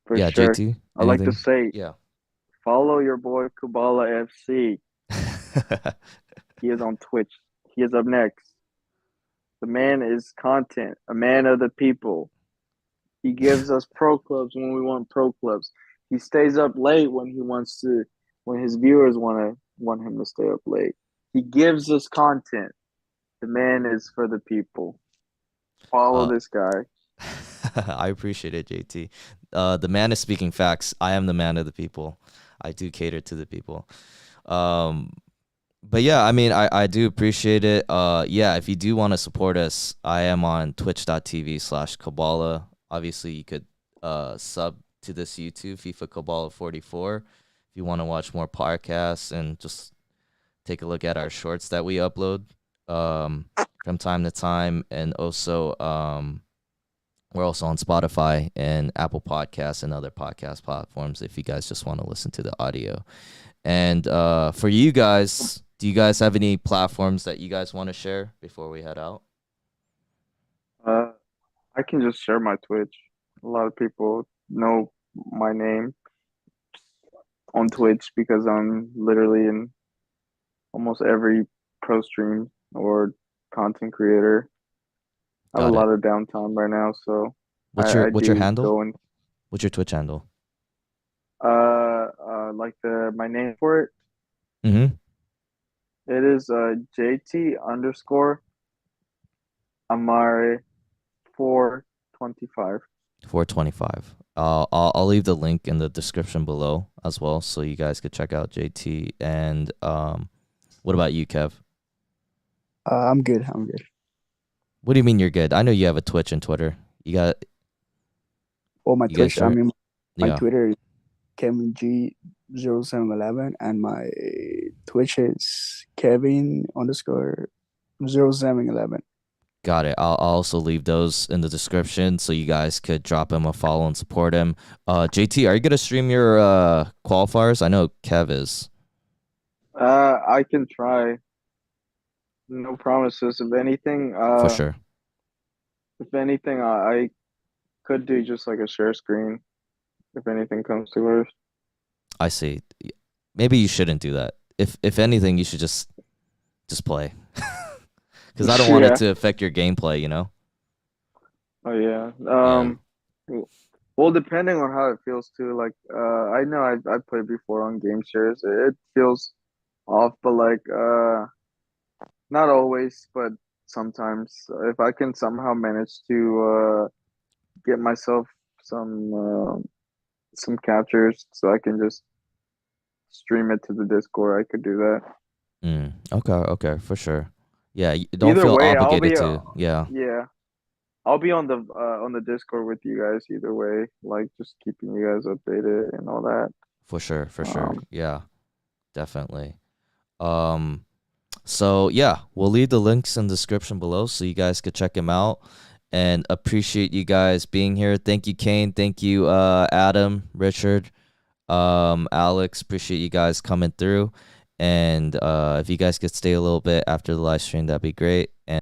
for Yeah, sure. JT, I like to anything? say, Yeah. follow your boy Koballa FC. He is on Twitch. He is up next. The man is content, a man of the people. He gives us pro clubs when we want pro clubs. He stays up late when he wants to, when his viewers want him to stay up late. He gives us content. The man is for the people. Follow uh this guy. I appreciate it, JT. The man is speaking facts. I am the man of the people. I do cater to the people. Um but yeah, I mean, I do appreciate it. Yeah, if you do want to support us, I am on twitch.tv/Koballa. Obviously, you could sub to this YouTube, FIFA Koballa 44, if you want to watch more podcasts and just take a look at our shorts that we upload um, from time to time. And also, We're also on Spotify and Apple Podcasts and other podcast platforms if you guys just want to listen to the audio. And for you guys, do you guys have any platforms that you guys want to share before we head out? Uh, I can just share my Twitch. A lot of people know my name on Twitch because I'm literally in almost every pro stream or content creator. I have a Got it. lot of downtime right now, so I What's your do handle? go and What's your Twitch handle? like the my name for it. Mm-hmm. It is JT underscore Amare 425. 425. I'll leave the link in the description below as well, so you guys could check out JT. And what about you, Kev? I'm good. I'm good. What do you mean you're good? I know you have a Twitch and Twitter. Oh, my You guys Twitch. I sure? mean, my Yeah. Twitter is Kevg 0711, and my Twitch is Kevin underscore 0711. Got it. I'll also leave those in the description so you guys could drop him a follow and support him. JT, are you gonna stream your qualifiers? I know Kev is. I can try. No promises. For sure. If anything, I could do just like a share screen if anything comes to it. I see. Maybe you shouldn't do that. If anything, you should just play. Because I don't want it Yeah. to affect your gameplay, you know? Oh yeah. Yeah, Well, depending on how it feels too. Like, I know I played before on game shares. It feels off, but like, not always, but sometimes. If I can somehow manage to get myself some some captures, so I can just stream it to the Discord, I could do that. Okay, for sure. Yeah, don't Either feel way, obligated to. Yeah, yeah, I'll be on the Discord with you guys either way, like just keeping you guys updated and all that. for sure. Um, Yeah, definitely. Um, so yeah, we'll leave the links in the description below so you guys could check him out. And appreciate you guys being here. Thank you, Kane. Thank you, Adam, Richard, Alex. Appreciate you guys coming through. And if you guys could stay a little bit after the live stream, that'd be great. And